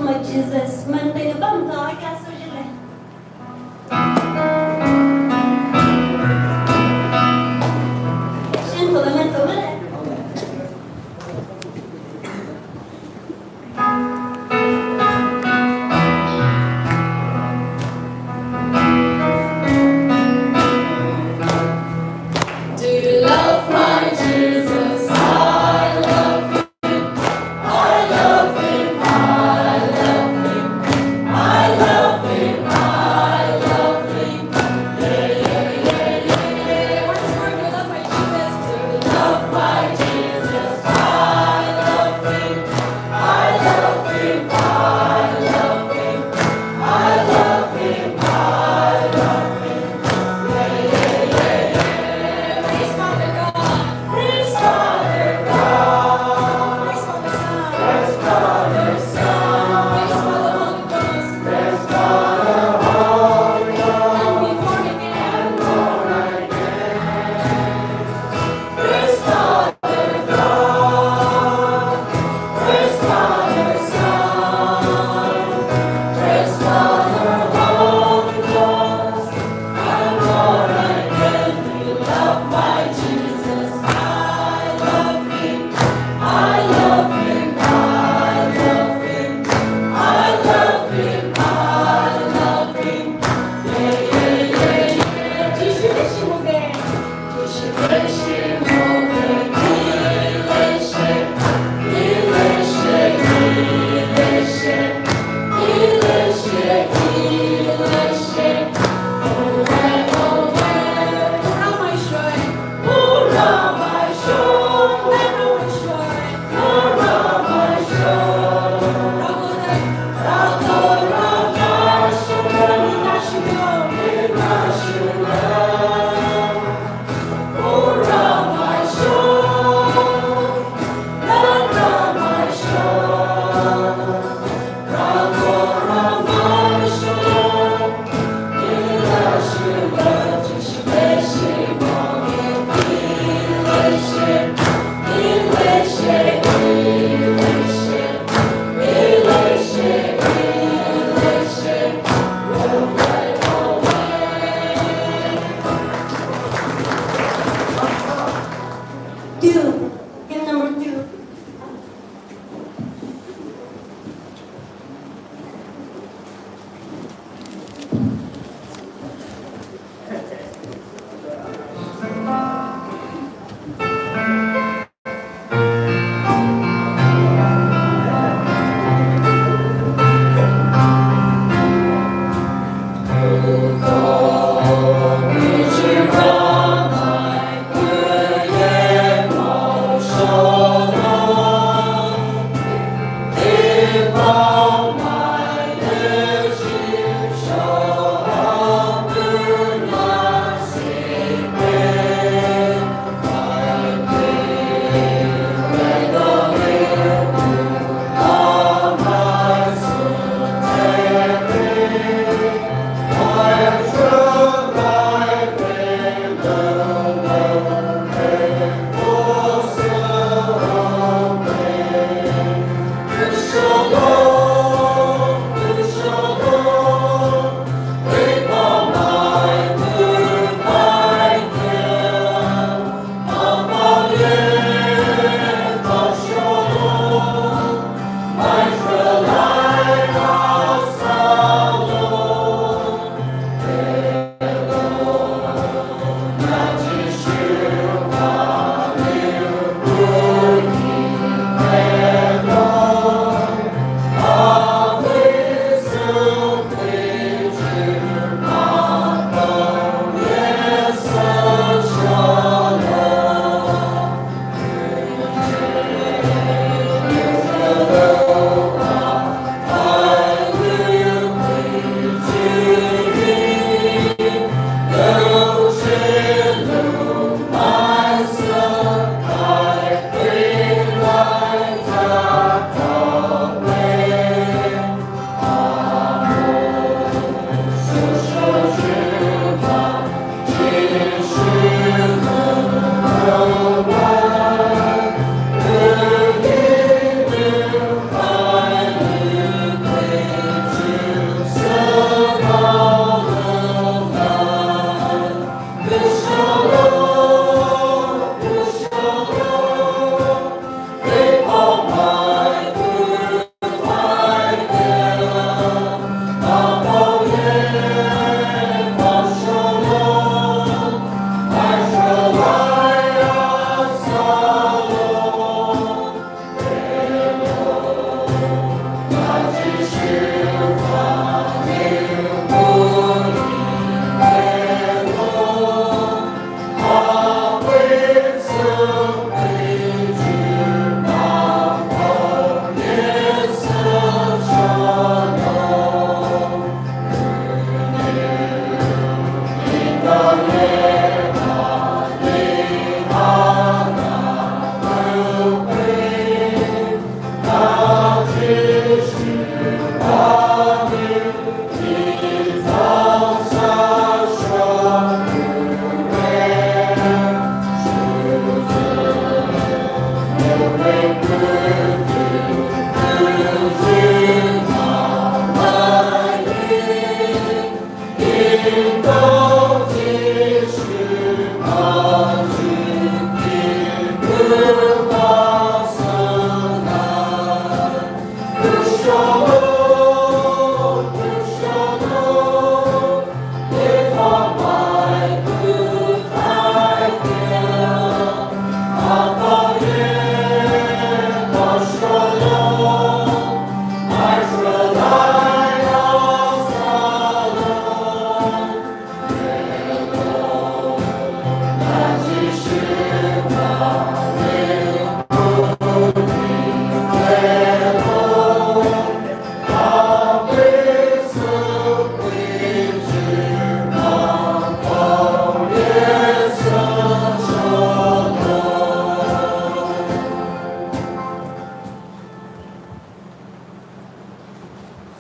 my Jesus. Mantay na bang ka? Ay kaso dyan eh. Siyempre, lamento mo eh.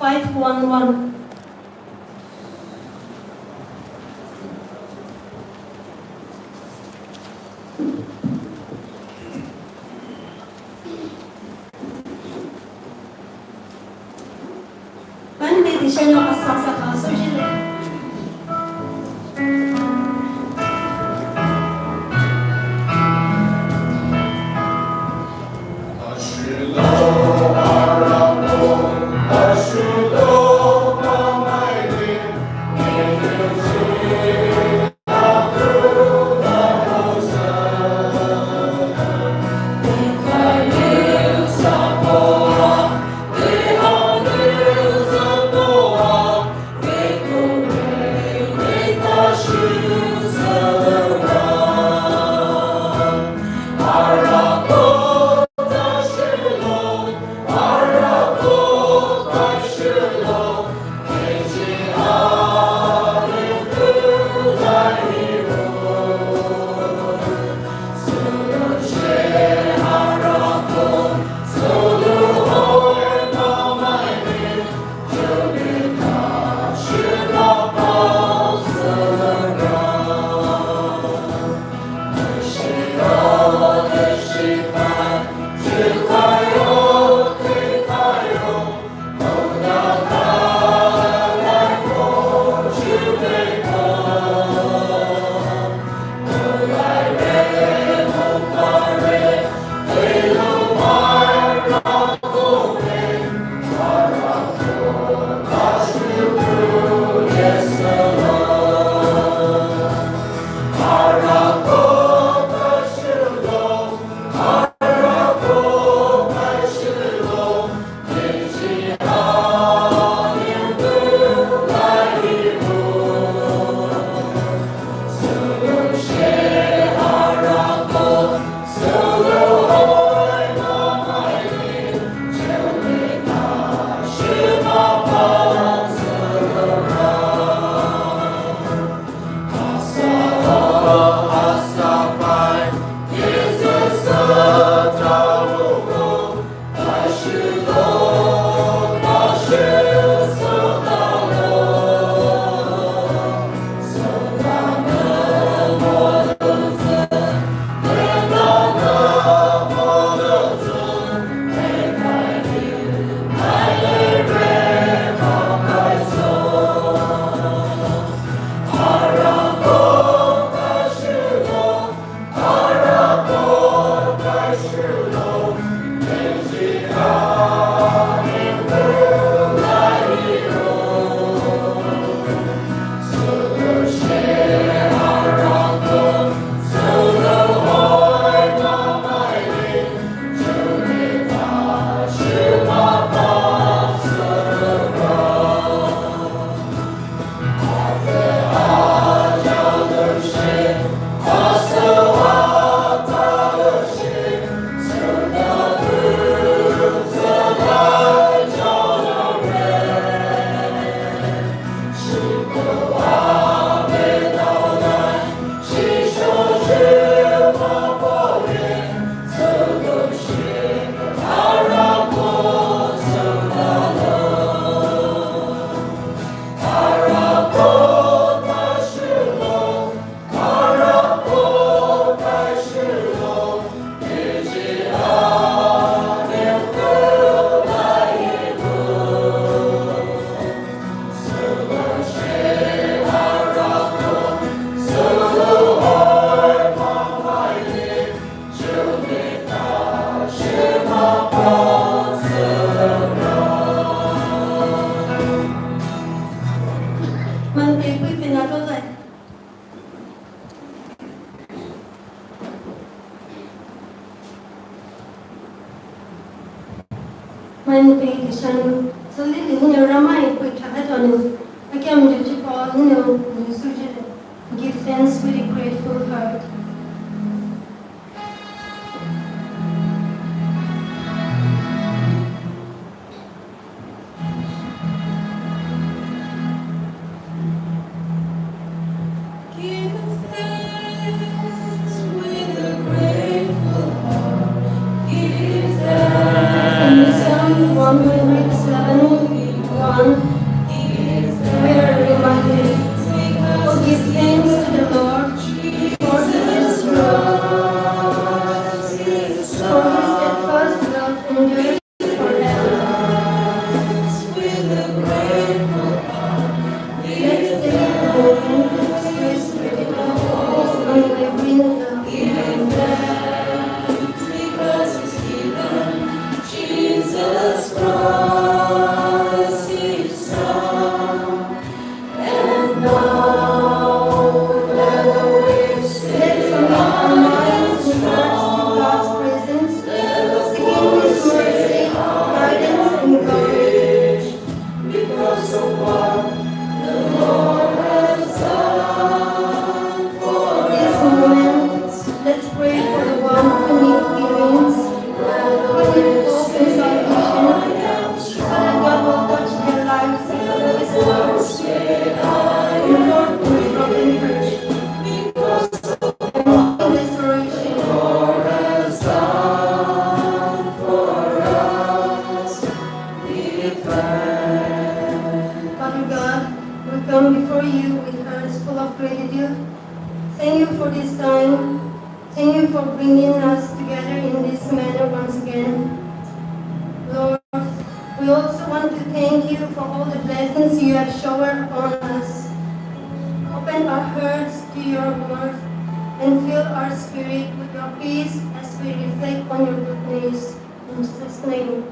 511. Hindi siya nakasasaka. So, Gilles. Faithful when we can so little Ramai put a head on it. I came to Japan, give thanks with a grateful heart. Psalm 107:1, we are reminded, oh, give thanks to the Lord, for His steadfast love endures forever. Let's take a moment to express gratitude for His unwavering love. Jesus Christ, His Son, and now let the waves Let's commit our minds and hearts to God's presence, seeking His mercy, guidance, and glory. because of what the Lord has done for This moment, let's pray for the one who needs healings, who needs hope and salvation, so that God will touch their lives with His love, comfort, and broken church, and restoration. has done for us. Give thanks. Father God, we come before you with hearts full of gratitude. Thank you for this time. Thank you for bringing us together in this manner once again. Lord, we also want to thank you for all the blessings you have showered upon us. Open our hearts to your word and fill our spirit with your peace as we reflect on your goodness. In Jesus' name.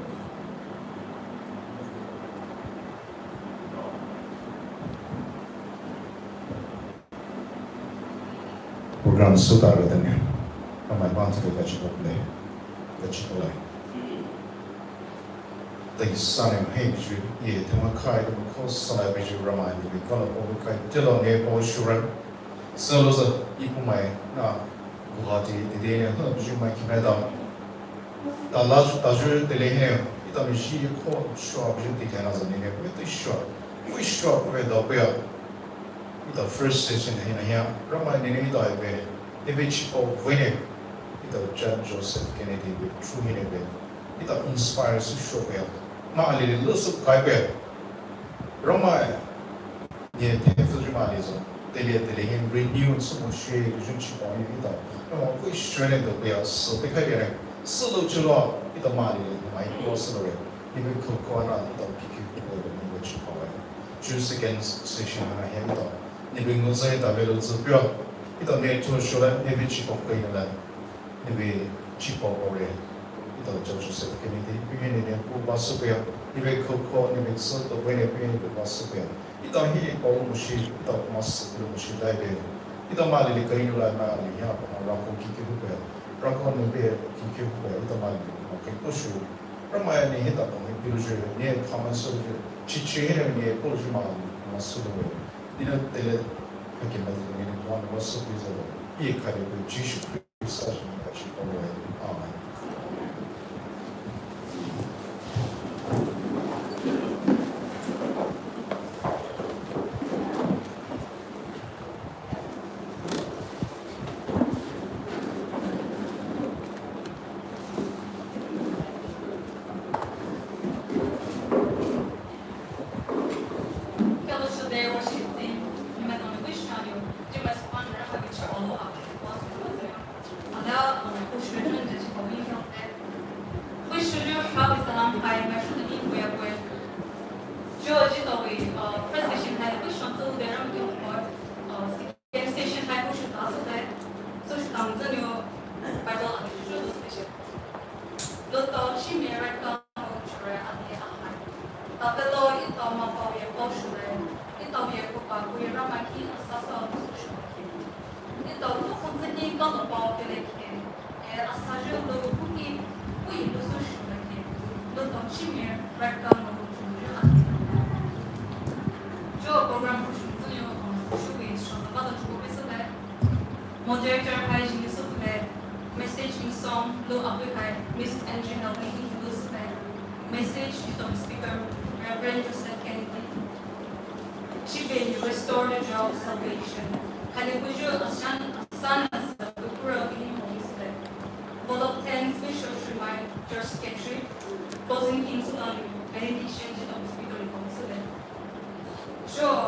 Program sudah ada ni, ramai bantu kita cukup leh, kita cukup leh. Tapi sana yang hijau, ia tema kai tu kau sana biju ramai ni, kalau orang kai jalan ni kau syuran, selalu ibu mai na Guwahati di ni, tu biju mai kita dah, dah laju di leh ni, kita mesti kau syur biju di kana zani ni, kita syur kita dah bayar. Ito first session na hinahiyang ramay nini ito ay be image of winning ito John Joseph Kennedy with true hinay be ito inspire si show be maalili lusok kay be ramay niya tefo jumali zo teli hin renew so mo share jun chipo ni ito ramay ko strength ito be so be kay be solo chulo ito maalili may ko solo be ibi ko ko na ito piki ko ni mo chipo be choose against session na hinahiyang ito你们公司大概都指标，一到年初说了，你们去报可以了，你们去报过来，一到就是给你的，比如你们不把指标，你们考，你们吃都为了别人不把指标，一到你报东西，一到马斯不东西代表，一到马里的可以来马里呀，然后去不标，然后那边去不标，一到马里可以不说，然后你一到比如说你他们说的，去那边不是马斯的。Ina tele hakim na ni one was is a ye kare ko jishu research ni kachi ko amen Dr. Chimir, Rector of Junior. Joe program poświęceniu szukuje jeszcze zawada człowieka, moderator hygiene software, message in song, low applicate, Miss Angela Waiting to software, message to speaker, Reverend Joseph Kennedy. She will restore the job salvation. Hallelujah, Asanas, the Kura in Holistic. Vol of 10, Bishop Shrimai, Church Sketchy, closing in Sudan, benediction to the speaker in Holistic. Sure,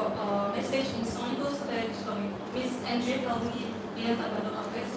message in song goes to the Miss Angela Lee, in the office.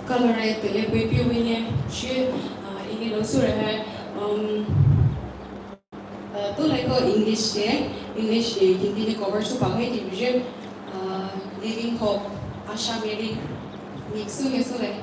Colorado le baby winnie she ini lo sur hai तो like English है English Hindi में cover so बांगे division living hope आशा मेरी मिक्सु है सो है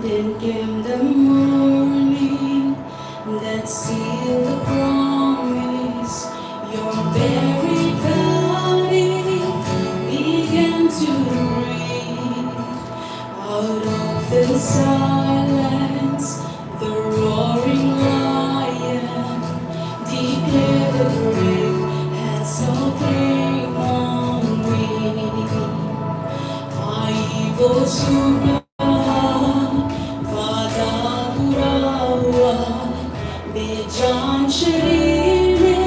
Then came the morning. that seal the promise. Your very body began to breathe out of the silence. The roaring lion declared the grave has no claim on me. I was बेजान शरीर में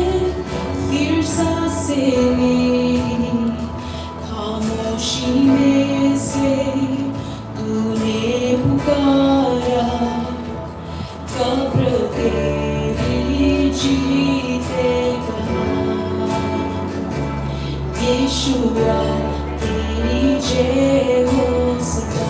फिर सांसें ली खामोशी में से तूने पुकारा कब्र तेरी जीतेगा यीशुआ तेरी जय हो सदा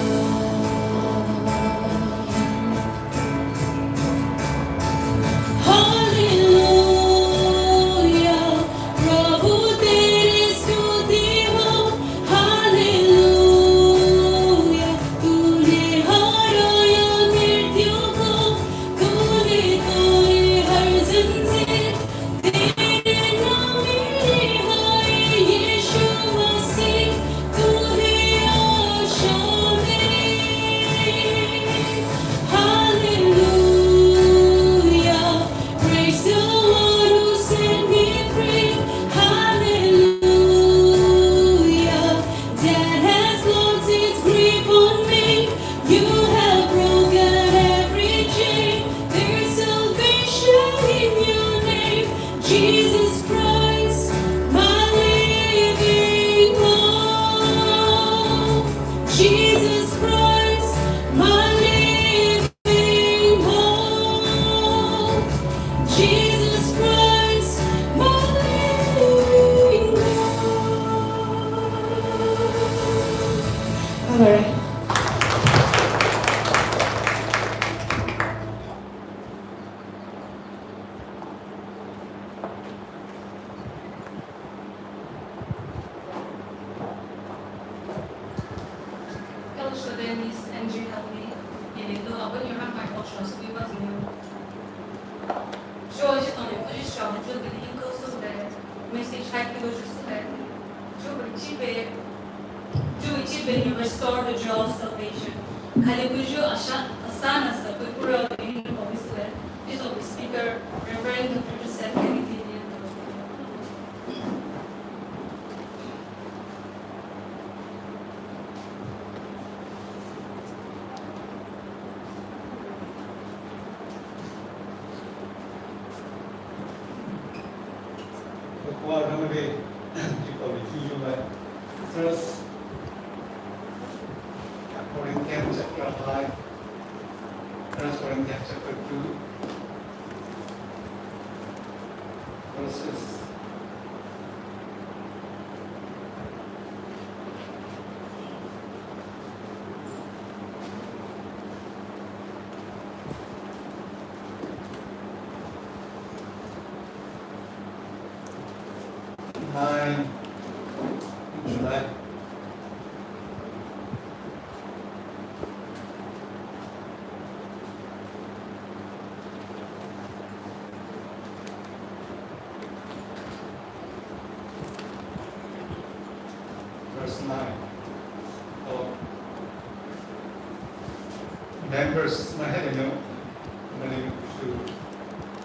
Jesus Christ, my living hope. Jesus Christ, my living hope. Jesus Christ, my living hope. All right. Miss Angie Helmy, ele do abonye ramai ocho subiva zinho. Hoje on est venu sur le jeu de l'inco sur le message hack de juste là. Je vais restore the joy of salvation. Kale kujo asana sa pura in obviously. This of the speaker referring to the set committee. Qua Ramade, First Corinthians chapter 5, 1 Corinthians chapter 2, verses 9 in July. Verse 9. Oh. Then verse 9 I know. I'm going to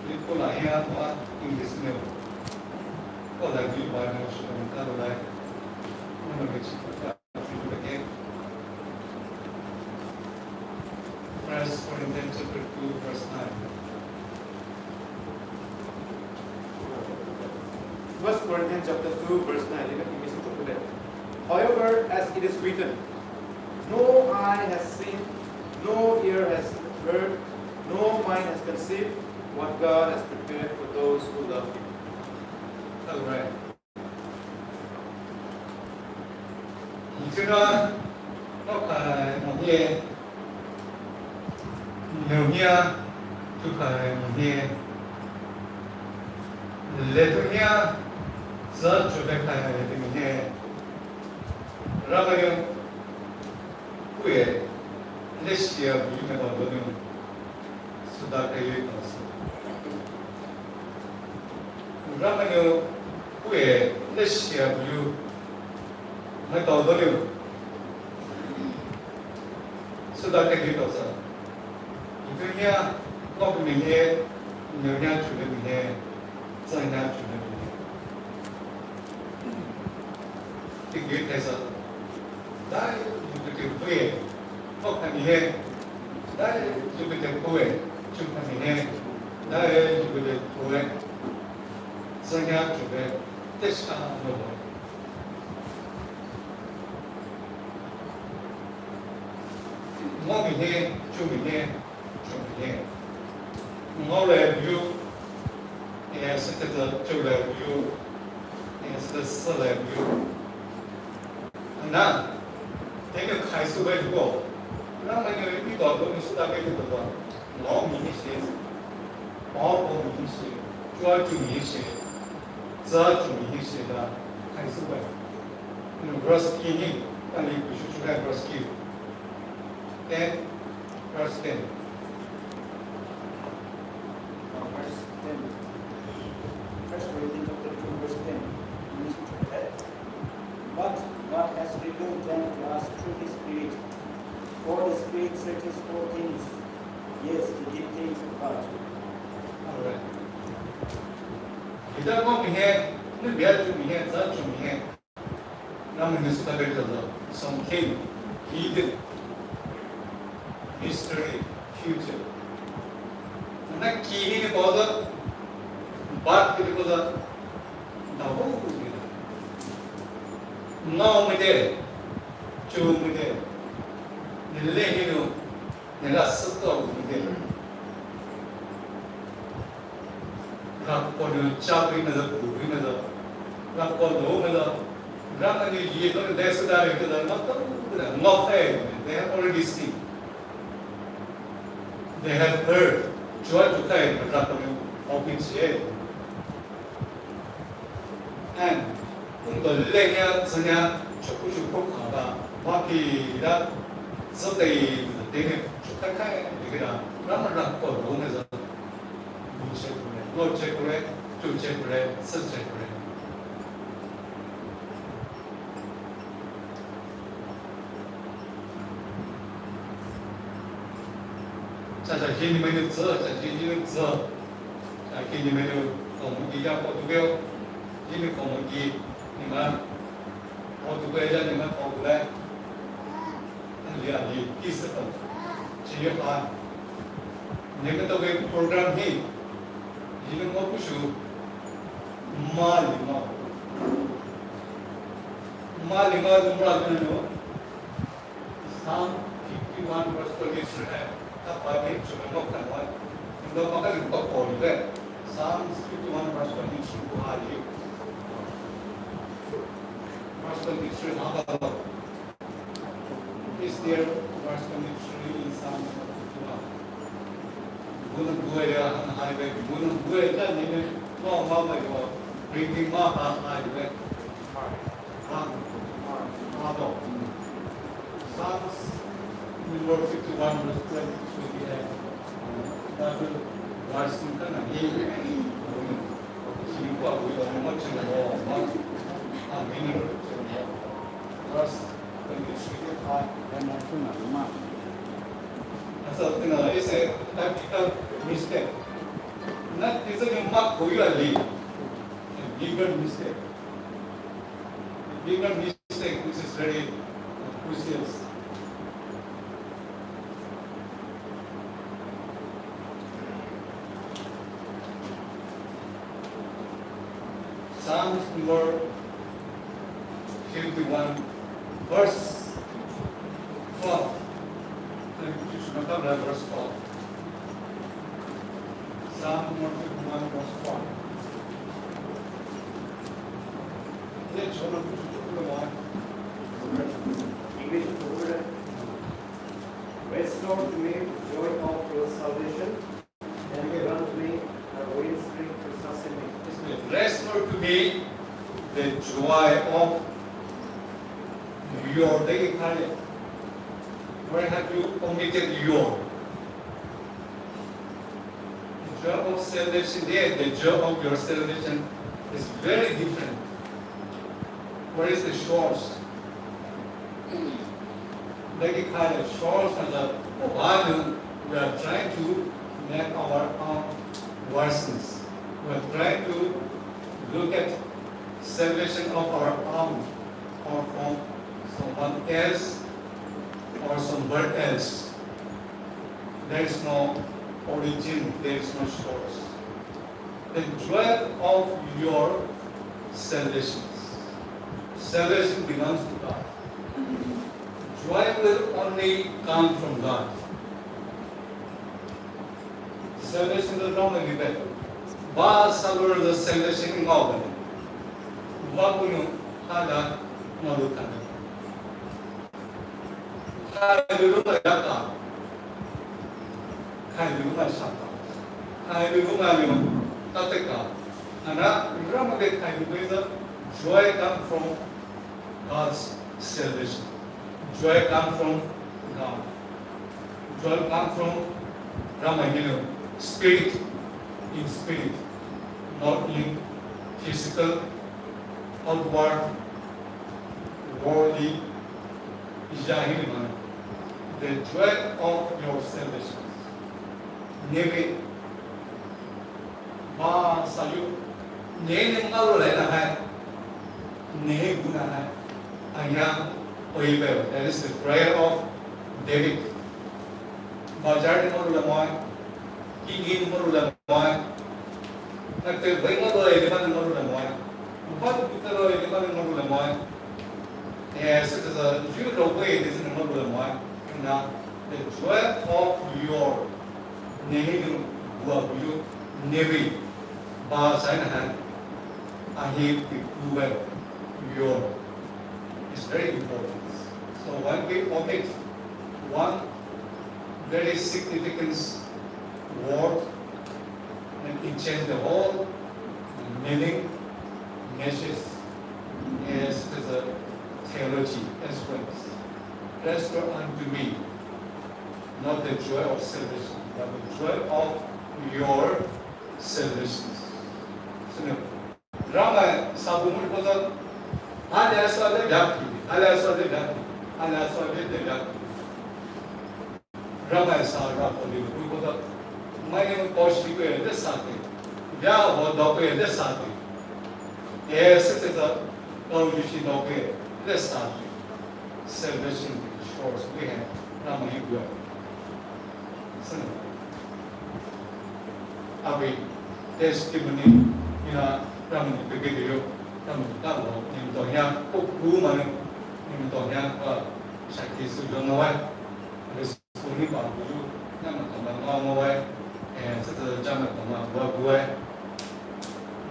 little here or in this middle. Oh, that you buy no sugar and other like. I'm going to get you again. 1 Corinthians chapter 2, verse 9. 1 Corinthians chapter 2, verse 9. However, as it is written, no eye has seen, no ear has heard, no mind has conceived what God has prepared for those who love Him. All right. 제가 이게 명이야 두카에 이게 레드냐 저 주백하야 되는데 라가요 후에 레시아 미국에 너는 수다가 여기 갔어. 그러면은 후에 내 시야 부유 뭐 더더려 수다게 되어서 이거야 거기에 영향 주는 게 영향 주는 게 이게 돼서 나 이렇게 후에 거기에 나 이렇게 후에 중간에 나 이렇게 후에 영향 주는 뜻이 뭐 몸이네, 중이네, 중이네. 몸을 뷰, 에스테드 쪽을 뷰, 에스테드 설을 뷰. 난 되게 가이수 가지고, 그러면 이거 너무 수다게 되고, 너무 미니시, 너무 미니시, 좋아 중이시, 저 중이시가 가이수 가. 브러스키니, 빨리 구슈추가 브러스키. 10, verse 10. Verse 10. First Corinthians chapter 2, verse 10. But God has revealed them to us through His Spirit. For the Spirit searches all things, yes, the deep things of God. Alright. 이달 몸에 몇 중에 저 중에 남은 수다를 들어 성경 이든 history, future. 나 기회는 보다 바트 그리고다 나보고 그래. 나오면데 좋은데 내래기는 내가 썼다고 그래. 라포는 잡으면서 부르면서 라포 놓으면서 라는 이해도 내서다를 그다 막 그래. 못해. They have already seen. They have heard. Jual jutai berlaku official. And untuk lehnya senyap cukup kata, wakila seperti dengan cukup kaya begini. Ramai kau rumah tu, bukan boleh, boleh boleh, cuci boleh, sesuai boleh. 자, 개인이 메뉴 써, 자, 개인이 써. 자, 개인이 메뉴 공기야 포두게요. 개인이 공기, 니만 포두게야, 니만 포두래. 아니, 이스터. 지역화. 내가 또 그 프로그램 해. 이는 뭐 부수. 말이마. 말이마 좀 뭐라고요? 51 verse 33. Tapi cuma kan wan, kalau makan itu kau boleh. Sam itu wan masuk di suku hari. Masuk di suku apa? Is there masuk di suku insan? Bukan gue ya, hari ini bukan gue kan ini mau itu bringing mah hari ini. Apa? Sam Number 51 verse 22 है ताकि वास्तव में ना ये simple हुई और मत चलो मत आमिर चलो बस कंडीशन के बाद मैं सुना लूँगा ऐसा तो ना ऐसे tactical mistake ना किसी ने मत कोई वाली bigger mistake which is very crucial. Psalms number 51, verse 12. Verse 12. Psalm number 51, verse 12. Let's show English word. Restore to me joy of your salvation, and grant me a wellspring to sustain me. Restore to me the joy of your daily career. Where have you committed your joy of salvation? There, the joy of your salvation It's very different. Where is the shores? Like kind of shores and the one we are trying to make our own versions. We are trying to look at salvation of our own or from someone else or somewhere else. There is no origin, there is no source. The joy of your salvation. Salvation belongs to God. Joy will only come from God. Salvation is not only better. Ba salvar the salvation in all. Ba kunu kada malu kada. Kada dulu ada. Kada dulu masaka. Kada dulu ngalim. Tateka. Ana ramade kada dulu is joy comes from God's salvation. Joy comes from God. Joy comes from Ramayana, spirit, in spirit, not in physical, outward, worldly, jahili manner. The joy of your salvation. Neve, ba sayu, ne ngau lai na hai, ne guna hai, anya. That is the prayer of David. Bajar mo lamoy, hingin mo lamoy, nagtibay mo doy di ba mo lamoy, upad kita doy di ba mo lamoy. Yes, it is a beautiful way. This is mo lamoy. Na the joy of your nehim buah buju nevi bahasa na ahib well your is very important. So when we omit one very significant word, and it changes the whole meaning, message, as a theology as well. Restore unto me, not the joy of salvation, but the joy of your salvation. So now, Rama Sabumur Pada, I saw the doctrine. I saw the doctrine. I saw the doctrine. Rama saw Rapoli, who got up. My name is Koshi, this Sati. Ya, what dog, this Sati. Yes, it is a Koshi dog, this Sati. Salvation shores we have Rama Hibua. So, Abi, testimony, Rama Hibua. Tao niệm tội nhang cúc cú mà niệm tội nhang sạch thì sự do ngôi rồi sự niệm bảo cú nhưng mà tổng là ngôi sẽ từ trong là tổng là vừa vừa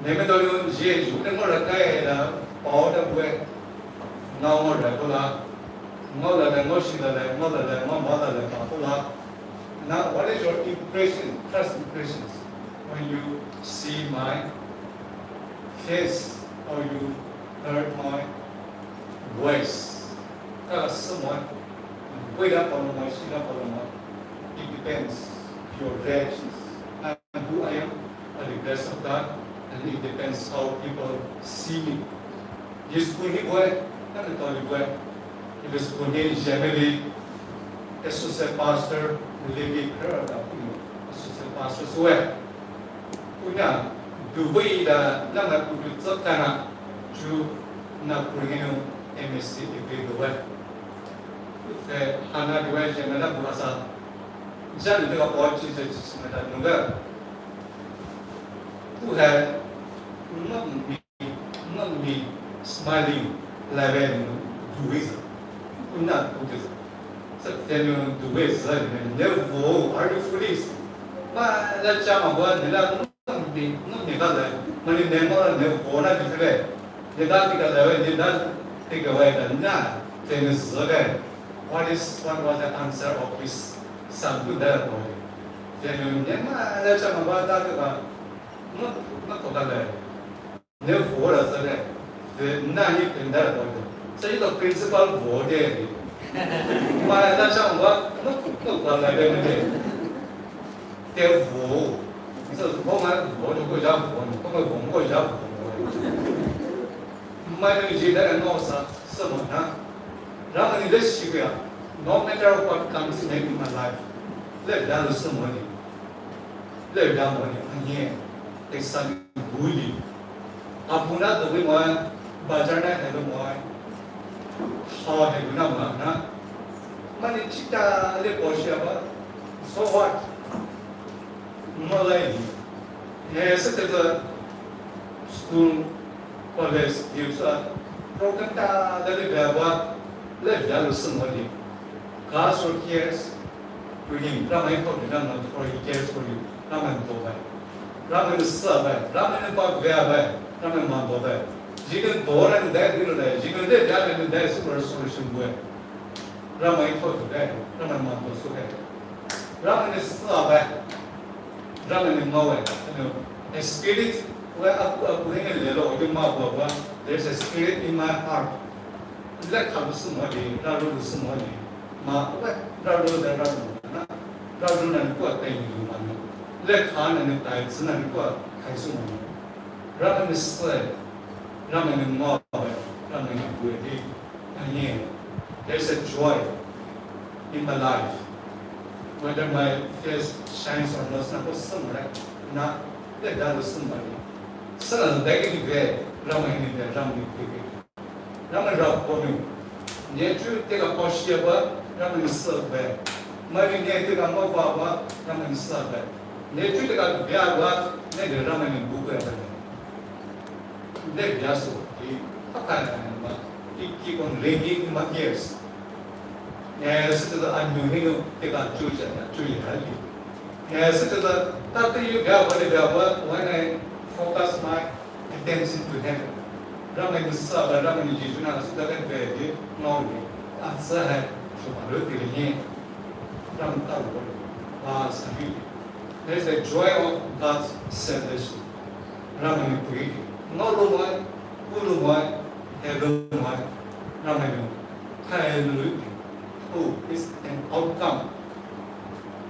nếu mà tôi luôn dễ dụ đến ngôi là cái là bỏ ra vừa ngôi là cô là ngôi xin là ngôi bỏ là bảo cô là. Now what is your impression, first impressions when you see my face? Or you heard my voice. Someone wait up on my, sit up on my. It depends your reactions. I am who I am by the grace of God, and it depends how people see me. Yes, when he went, I'm not only went. It was when he generally, associate pastor, Levi heard about associate pastor as well. Dubai da lama kudu tsakana ju na kurginu MSc degree duwa. Fe hana duwa jemela buasa. Jan de ka pochi je chismata nuga. Tu hai not me smiling level duwa. Una kudu. Satenu duwa sa never are you foolish? Ma la chama ba nila no nikala mani nemo ne bona dikle ne da dikala ne da tikawai na then zage what was the answer of his son to that boy then ne ma la chama ba da ka no to da ne vora zage the na ni tenda boy so the principal board de ma la chama ba no ba la de ne te vo. So, what my what to go job on, what my home go job on. Mani Jida and Osa, Samana, Ramani, this Shivya, no matter what comes in my life, let down some money. Let down money, and here, a son bully. Apuna the woman, Bajana and the boy, how have you know? Mani Chita, the Boshaba, so what? Malay, yes, it is a school. College gives a broken down the river, let down somebody. Cars or cares to him, Raman for the number for he cares for you, Raman Boba. Raman is servant, Raman about where Raman Mamboba. Jigan Bor and that little day, Jigan let down and that's where solution were. Raman for that, Raman Mambo so bad. Raman is servant, Raman in Moe, a spirit. There's a spirit in my heart. Let come somebody, Radu somebody. Ma, Radu the Radu, Radu and Qua Tang Human. Let Han and Tides and Qua Kaisuman. Raman is sled, Raman and Mob, Raman and Guedi. And here, there's a joy in my life. Whether my face shines or not, somewhere, not let that was somebody. Suddenly, they get there, Raman in the Raman. Raman Rock for me. Yet you take a Poshiaba, Raman is served there. Maybe near to the Mobaba, Raman is served there. Yet you take a Biaba, let the Raman in Buka. Let Yasu, he keep on ringing in my ears. Yes, it is unknown, take a Jewish and Jewish. Yes, it is a after you go when I focus my attention to heaven. Raman is served, Raman is Juna, Sudakan Vedi, Nori, answer her to Maruti, Raman was there is a joy of God's salvation. Raman is Puri. No Roman, Uluman, Heaven, Raman, Kaelu, who is an outcome,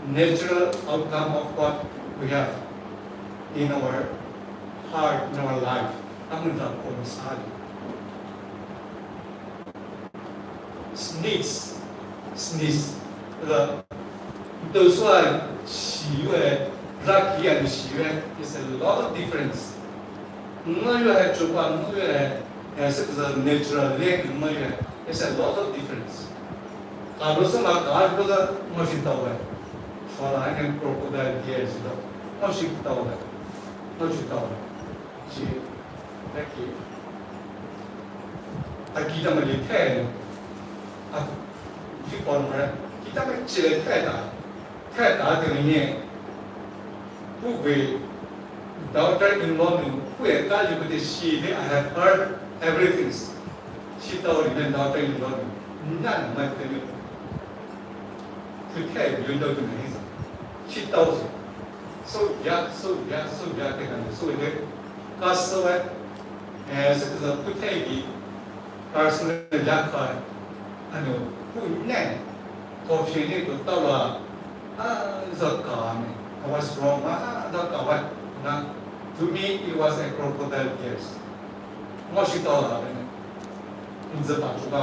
natural outcome of what we have in our heart, in our life. Sneeze. Those who are Shiwe, Raki and Shiwe, is a lot of difference. No, you have Chupa, no, you have as it is a natural lake, no, you have. It's a lot of difference. Karusama, God was a Moshitawa. For I can crocodile tears. Moshitawa. Moshitawa. She, thank you. Kita melihat, kita orang kita menceritakan, cerita dengan who daughter-in-law who kali kita she I have heard everything. She told me daughter-in-law, none my family. Kita you know to me. She told me. So yeah, so it customer as it is a putegi personal yakar who name coffee to tawa zakane. I was wrong, to me it was a crocodile tears. Moshitola in the Pachuba,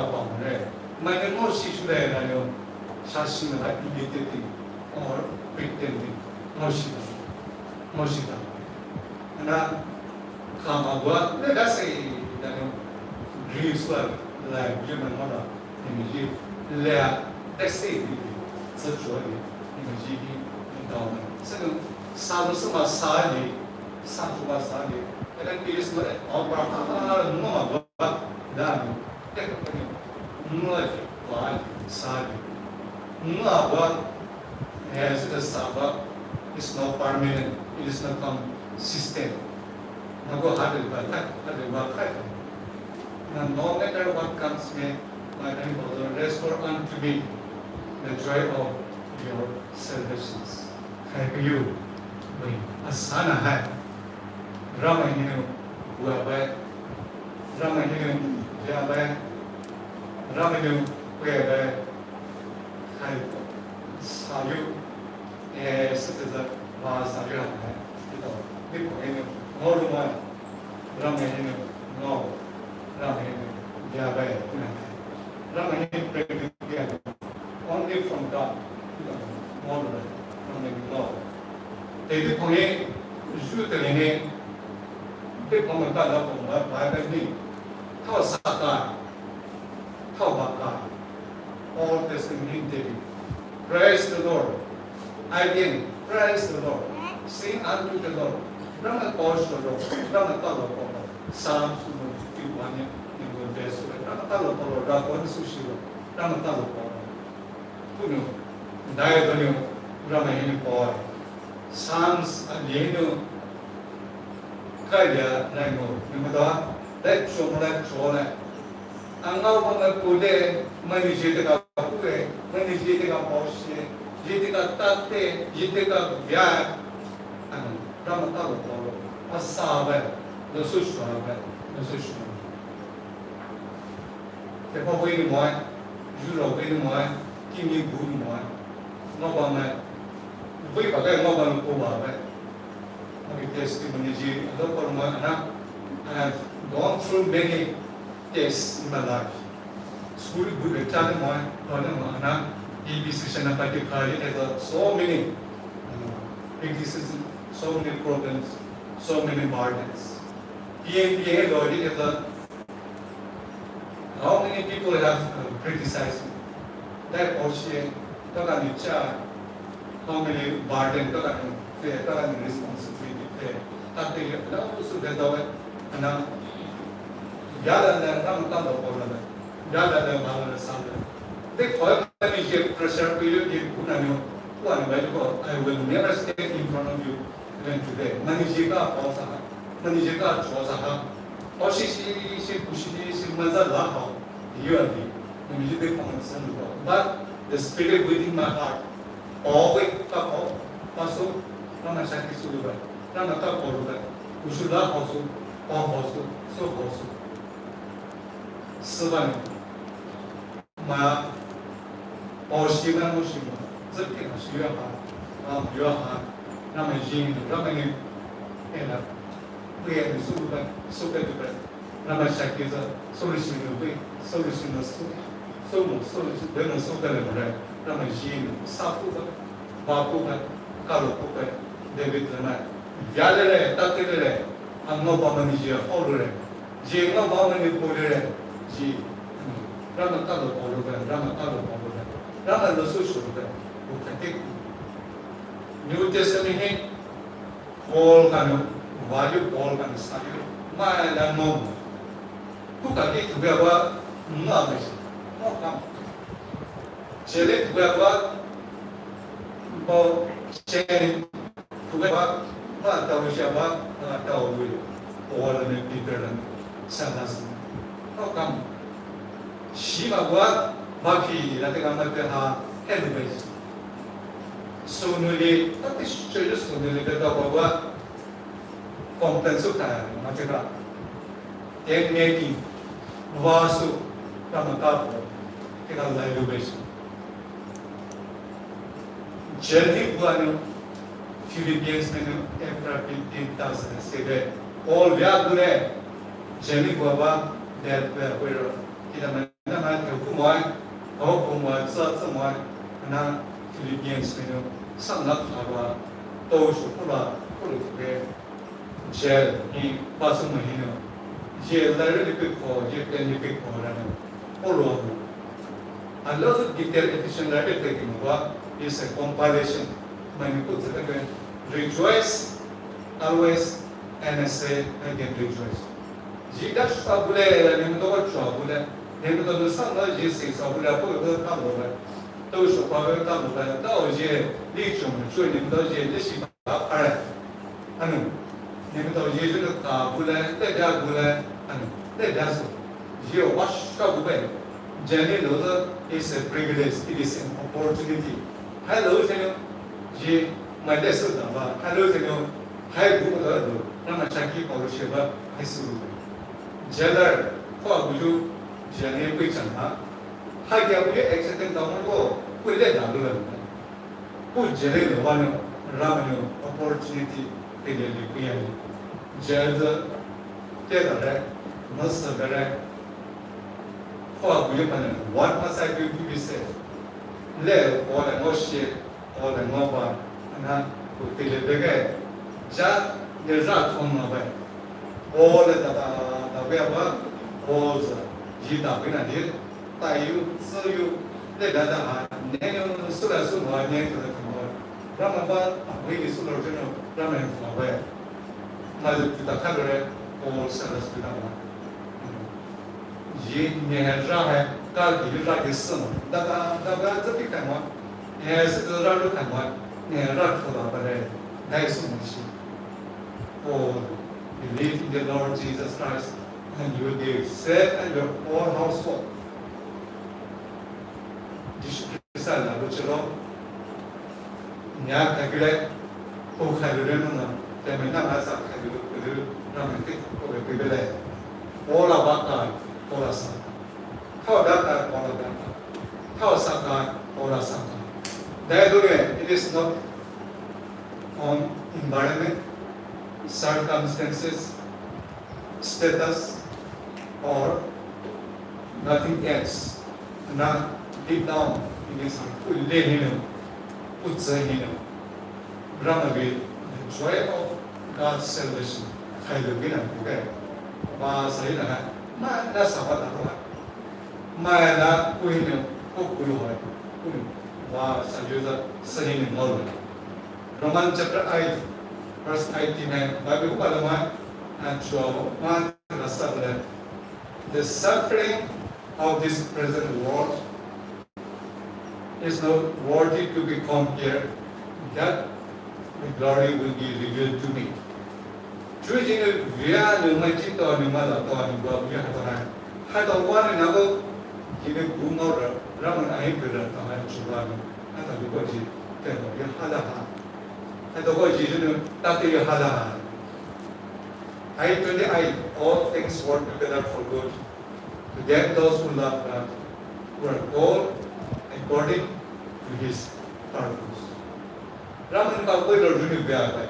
my emotion should have Shashina like imitating or pretending. Moshita. And Kamawa, let us say that dreams were like human mother in the let's say such a in the GP endowment. Second, Samusama Sadi, Satuba Sadi, and then it is not all no, done. No, Sadi. No, as the Saba is not permanent, it is not consistent. No matter what comes, my brother, restore unto me the joy of your salvations. Thank you. Asana hai. Ramahinu, Wabai, Ramahinu, Yabai, Ramahinu, Wabai, Sayu, citizen, Sayu, Ramahinu, no, Ramahinu, Yahweh. Ramani prayed only from God. More from the Lord. They did only shoot the name. They come and cut up on what Bible mean. How Satan, how Baka, all testimony David. Praise the Lord. Again, praise the Lord. Sing unto the Lord. Rama Kosh the Lord. Rama Talo Polo. Psalm 51 in the best way. Rama Talo Polo. Rakon Sushiro. Rama Talo Polo. Puno. Diagonal. Rama Hini Boy. Psalms and Yenu. Kaya Rango. Numada. That Shomala Chola. Ang now mga pude, manijite ka pude, manijite ka posye, jite ka tate, jite ka biya, ano, rama talo polo, asabe, nasushwabe. Tepa ko ini mo, julo ko ini mo, kimi bu ini mo, ngoba me, bui pakai ngoba lupa babe. Magi testimony ji, ado ko mo anak, I have gone through many tests in my life. School good better than mine, Anak, EBC and particularly so many criticism, so many problems, so many burdens. PNPA already is how many people have criticized me? That also, how many burden, responsibility there. Also that Yada dan tam do polada. Yada dan bala sanda. They call me pressure to you kunano. I will never stand in front of you even today. Manijika pausa. Manijika chosa. Oshi kushi maza la. You are the Manijika concern. But the spirit within my heart always up also Rama Shakti Suluba. Rama Kaporuba. Ushula also. Also. So also. 4万嘛，保险嘛，保险嘛，这个是要哈，要哈，那么人，那么你，了，不要你收不来，收不来，那么下个是收的是不对，收的是不不能收得来不来，那么人啥不的，把不的，搞了不的，对不对嘛？家的嘞，大的嘞，俺老爸们你就好了嘞，人老爸们你不的嘞。Rama talo polo Rama dosu shurda. Ukatik. New Testament Paul kanu, value Paul kanu sayu. Ma dan mom. Tukaki tu berapa mengamis. Mau kam. Celik berapa. Bau cek. Tu berapa. Ma tahu siapa. Ma tahu dia. Paul ni Peter ni. Sanas. Mau kam. Shima buat bagi nanti kamu terha advice. Sunuli, tapi cerita sunuli kita bawa kompensu kaya macam ten making wasu kamu tahu kita lalu besi. Jadi buat Philippines menu April 2007 all dia boleh jadi buat that where kita mana hukuman, semua, na Philippines menu sangat apa, tahu supaya politik jail ini pasang mahina, jail lalu dipik ko, jail dipik ko orang, polo. Allah tu kita efisien lalu dipik ko, is a compilation. Mani pun cakap rejoice always and say again rejoice. Jika sudah boleh, ni mendapat sudah boleh. Nên tôi được sang nói gì sự sau là tôi được tham gia tôi sẽ qua với tham gia đó là đi chung chơi nên đó là đi xem báo anh nên đó là được cả bulan để ra bulan anh để ra số nhiều watch các bạn jadi đó is a privilege it is an opportunity hello thế nào gì mà để sự đó và hello thế nào hay cũng đó rồi nó mà chắc khi có sự đó hay sự jadi khoa học Jangan pergi sana. Hanya boleh accident tahu ko, boleh dah dulu. Pun jadi lepas ramai opportunity pilih pilih. Jadi tiada ada, masa ada, for women, what must I do to be saved? Let all the more shit, all the more bar, and I put the bigger. Jack, the rat from my way. All the way about, all the Gita Pinadil, tie you, so you, let that hand, then so as soon as I name to the tomorrow. Ramadan, we is sort of general, Raman from away. Mother to the cabaret, all sellers to the one. Ye near Raha, God, you like his son. That the big one. Yes, the Radu can one, near Rat for the parade. That is so much. Oh, believe in the Lord Jesus Christ, and you will be saved and your whole household. This is a laboratory. Nya kagile, oh kagile,แต่ไม่น่าสักหรือเราไม่ติดก็ไปไปเลยโอลาบักการโอลาสักเข้าดักการโอลาดักเข้าสักการโอลาสักการแต่ดูเนี่ย it is not on environment circumstances status or nothing else not deep down it is อุลเลหินอุตเซหินเราไม่ joy of God's salvation. I will be okay. Say that. That's what I want. My love, we know, saying in Norway. Romans chapter 8, verse 89. Bible Parliament and 12. The suffering of this present world is not worthy to be compared. That the glory will be revealed to me. Choosing via the magic or the mother or the God, we have had a one another, he will boom or Raman Aibir and Churan, and the Goji, then you had a hand. And the Goji, that you had a hand. I 28, all things work together for good. To them, those who love God, who are called according to his purpose. Raman ka koi lo runi bya ba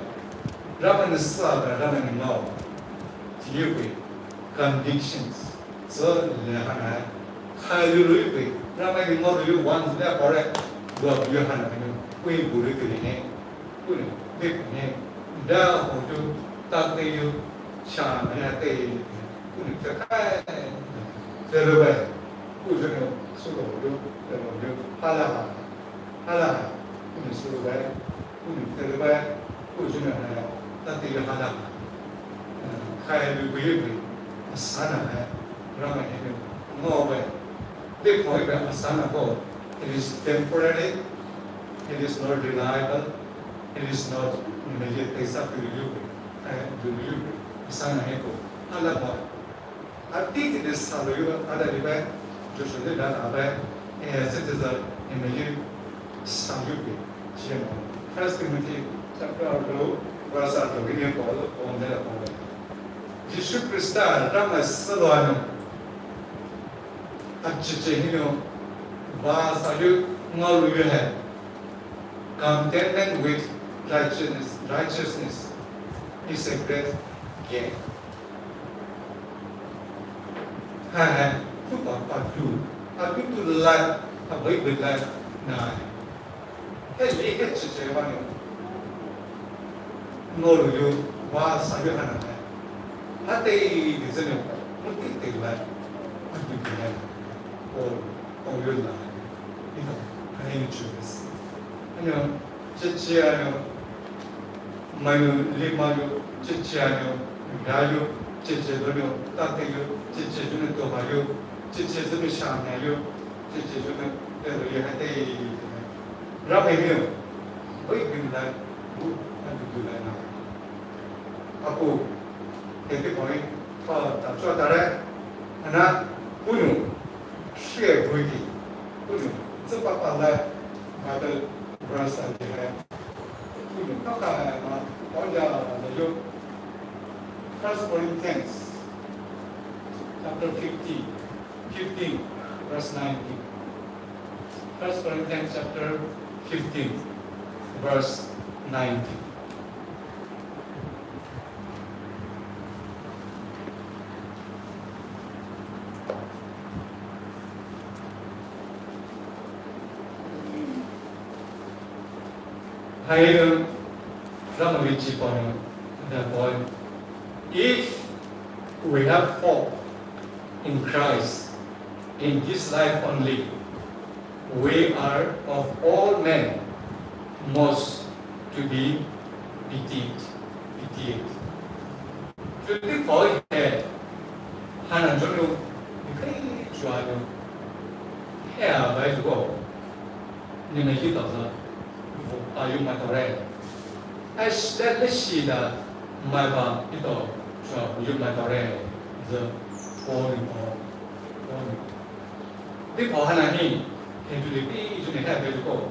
Raman sa ba Raman no you be convictions so le hana khai lu be Raman no you one le correct do you hana ne koi bu ri ni ne ku ne big ne da ho tu ta te you cha ne te ku ne ka kai de lo ba ku je ne su lo lu de lo lu hala ku ne su lo ba the way Ujuna that the Hada Kai Asana Rama no way. They point at Asana God. It is temporary, it is not reliable, it is not immediate takes up to you. Asana Heko. Alaba. I think it is Saluva, other event, just did that away as it is a immediate Saluki. First Timothy chapter 2, verse 8, begin on there. Jesus Christ, Rama Salano, Achihino, Vasayu, Maluya, contentment with righteousness is a great gain. Ha, I do to life, a big with life, nine. Hey, get to say one. No, you was a young man. Not a reason, look at the life. What you can or your life. You know, I ain't choice. You know, Chichiano, Manu, Limayo, Chichiano, Gayo, Chichino, Tatayo, Chichino, Tomayo, Chichino, Shanayo, Chichino, you had a Rabbi, we can like good and do that now. Apo, take the point, that's what I read. And I, Punu, share Brady, Punu, it's a papa like Mother Brasa, Punu, Papa, all the First Corinthians, chapter 15, verse 19. First Corinthians chapter 15, verse 19. 하이는 라마비 지보는 therefore if we have hope in Christ in this life only we are of all men most to be pitied. Jadi kau hana jono ikai jualan apa itu kau ni mesti tahu sah ayu matore as that lesi dah mai itu jual ayu matore the phone di kau hana ni itu lebih itu ni apa itu kau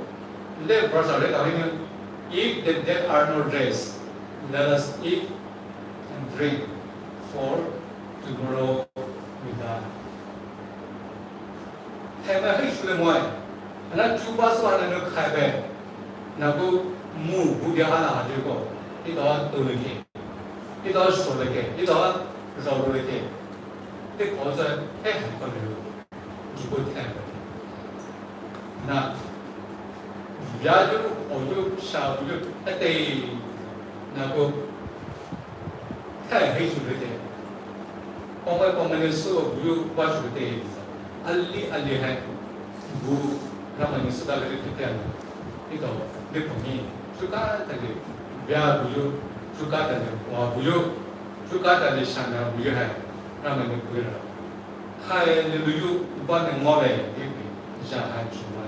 le berasa le tahu ni if there are no days let us eat and drink for tomorrow we die. Hema hai sule moy. Ana chuba so ana no khai be. Na ko mu bu dia hala ha ko. Ito to le ke. Ito so le ke. Ito zo le ke. Te ko sa he ha ko le. Ji ko ta. Na ya ju o ju sha bu ju ate na ko hai hai sule ke. Pemain so bulu baca betul. Ali hai bu ramai sudah lebih ketian. Itu lepas suka tadi biar bulu suka tadi wah bulu suka tadi sana bulu hai ramai bulu. Hai bulu bukan ngoleh ini jangan cuma.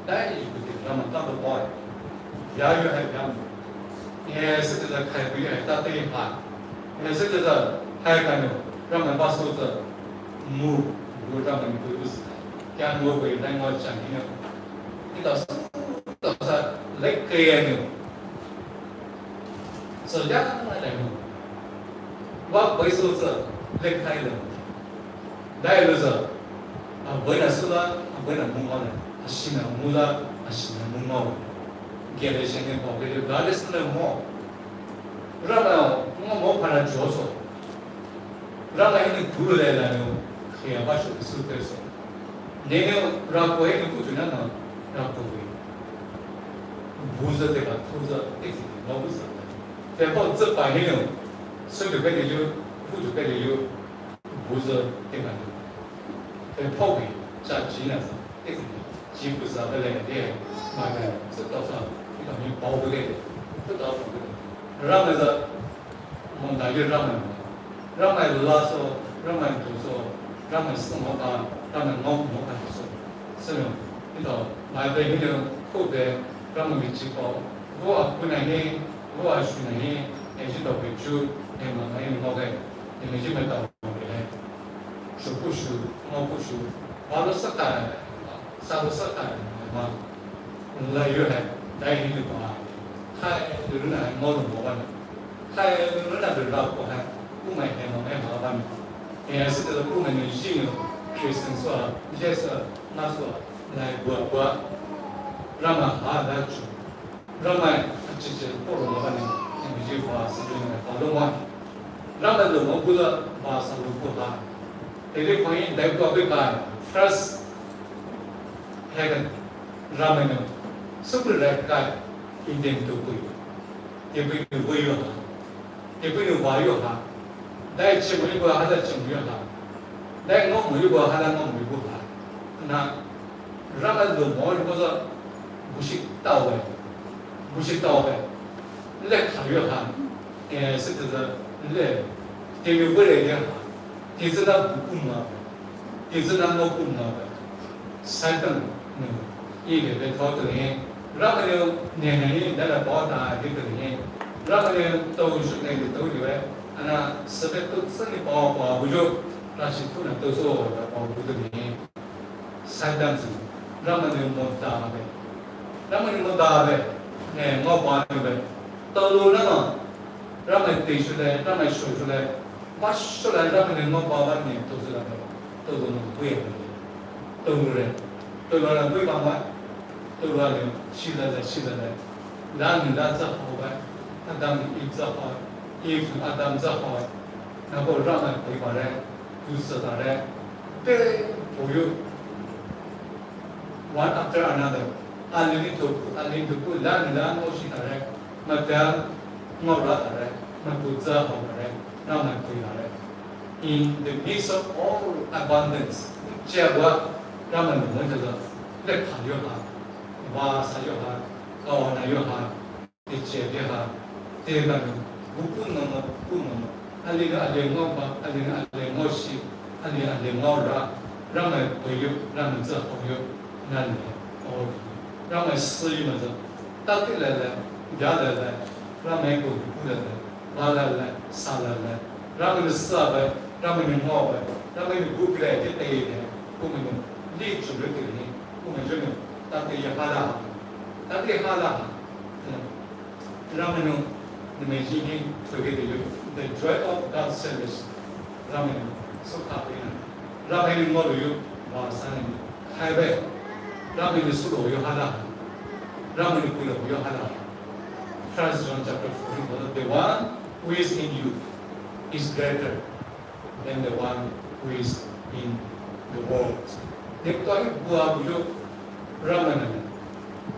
Dah itu kita ramai tak berbuat. Biar hai biar. Setelah hai bulu hai tak terlihat. Setelah hai kan让我们把手子母不让我们不是，将我回来我讲的，你到是来开的，是这样来的，我回手子来开的，来就是为了什么？为了梦好的，是呢梦了，是呢梦好的，给了现在宝贝就哪里是那梦？让我没办法接受。Ramai ini dulu dah lalu, kaya baca suka so. Nene rapoe ini kucing mana rapoe. Buza teka, buza, mau buza. Tapi cepat ini, sudah kerja ju, bujuk kerja ju, buza teka. Tapi pagi, jadi nasa, jibu sahaja leh dia, macam setahu kita ni bau betul, setahu betul. Ramai tu, mana dia ramai. Ramai laso, ramai doso, ramai semua kan, ramai ngom kan doso. Sebab itu, macam ini kau ber, ramai bicara, gua pun ni, gua asyik ni, ini tu bicu, ini ngom ini cuma tahu ni. Suku, ngom suku, baru sekarang, satu sekarang, macam layu hai, dah ini tu apa? Hai, dulu nak ngom bukan, hai dulu nak berlaku hai. 不买天龙买麻烦，也是这个部门的应用学生说，也是那说来我让嘛好来做，让嘛这些不容麻烦的，你就把时间来好弄完，让嘛怎么不是把上路不好，这个朋友来过会干 ，first 那个让嘛呢，是不是来干一点都不有，也不有不有哈，也不有花有哈。 dah cemuri gua ada cemuri lah, dah ngomuri gua ada ngomuri gua lah. Nah, ramai tu mau gua tu musik tahu eh, leh khayu lah, setelah leh, tiada boleh dia, tiada buku mana, tiada mau buku mana, saya ini dia tahu tu ni, ramai ni dah bawa dah dia tu ni, ramai tahu sudah dia tahu dia. Anak sebab tu seni bawa bujuk nasi tu nak toso bawa bujuk ni sadam tu ramai ni muda abe ni mau bawa abe tahu lama ramai tisu le ramai susu le masuk le ramai ni mau bawa ni toso abe tahu ni buaya tahu le buaya bawa tahu le sila le dan zah bawa dan zah if Adam Zahar, nampol ramai peribadi, dosa ada, tapi for you, one after another, alin tu lan moshi tare mata ngora tare mapuza hore nama tare in the midst of all abundance chewa rama no mo le khayo ha wa sayo ha kawana yo ha te che de ha te ga no buku no alin ngoshi alin ngora rama toyo rama za hoyo nan ne o rama si ma za ta ke la ya la rama ko ku la wa la sa la rama sa ba rama ni mo ba rama ni bu ke te te ne ku me li chu le ke ni ku me je ne ta ke ya ha la rama no ni me ji ni to ke the joy of God's service rama ni so ka pe na rama ni mo lu wa sa ni hai ba rama ni su lo yo ha la rama ni ku lo yo ha la 1 John chapter 4 the one who is in you is greater than the one who is in the world. Dekto buah bujo ramana.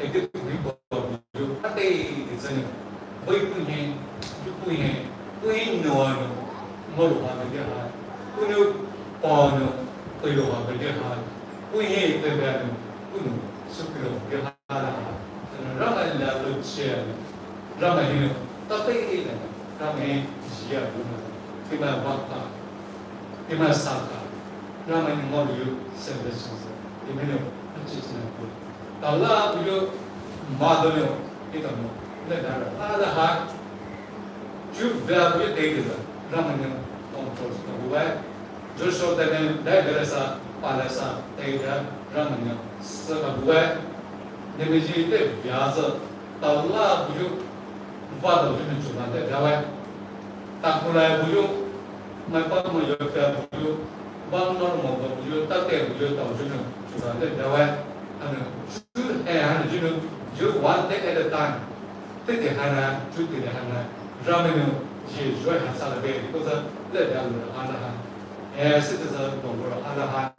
Ekit buah bujo ate isani. Boy punye, punye no moro ha bege ha. Punyo pano koyo ha bege ha. Punye tebano punu sukiro bege ha la. Ramana la lo che. Ramana tapi ramai jia rumah. Kita waktu kita saka, ramai ni mau liu service semua, ini ni macam mana pun. Kalau liu madonyo kita mau, ni dah ada hak, juga liu tegi dah, ramai ni kontrol semua buat. Joshua dengan dah berasa palasa tegi dah, ramai ni semua buat. Ni mesti itu biasa. Kalau liu buat tu ni cuma dah jawab. Tak mulai liu Maka menjawab beliau, bang normal beliau, tak ada beliau tahu jenuh, sudah ada jawab, should have jenuh, you one day at a time, tidak hana, tidak hana, ramai je jual hasil lebih, because le dalam hana, citizen nomor hana,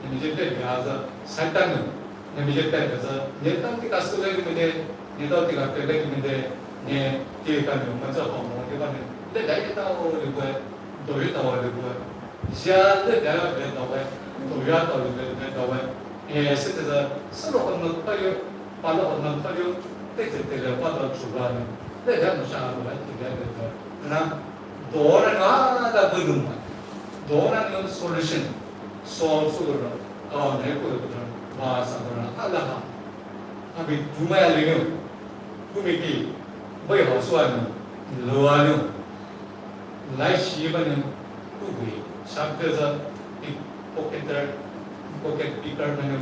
ini jadi biasa, setan, ini jadi biasa, ni tak kita sudah kita, ni tak kita pelak kita, ni kita ni macam orang kita ni, le dah kita tahu lebih. Doa tahu lebih, siapa dah tahu, doa tahu lebih tahu. Setelah seluruh orang tahu, pada orang tahu, tidak pada cuba ni, tidak masalah tidak ada. Karena doa ni ada belum, doa ni solution, solve sudah. Kalau ni aku tu bahasa orang Allah, tapi cuma yang ini, kumiki, boleh hasuan, luar来西边的不会，上个是pocket picker 那种，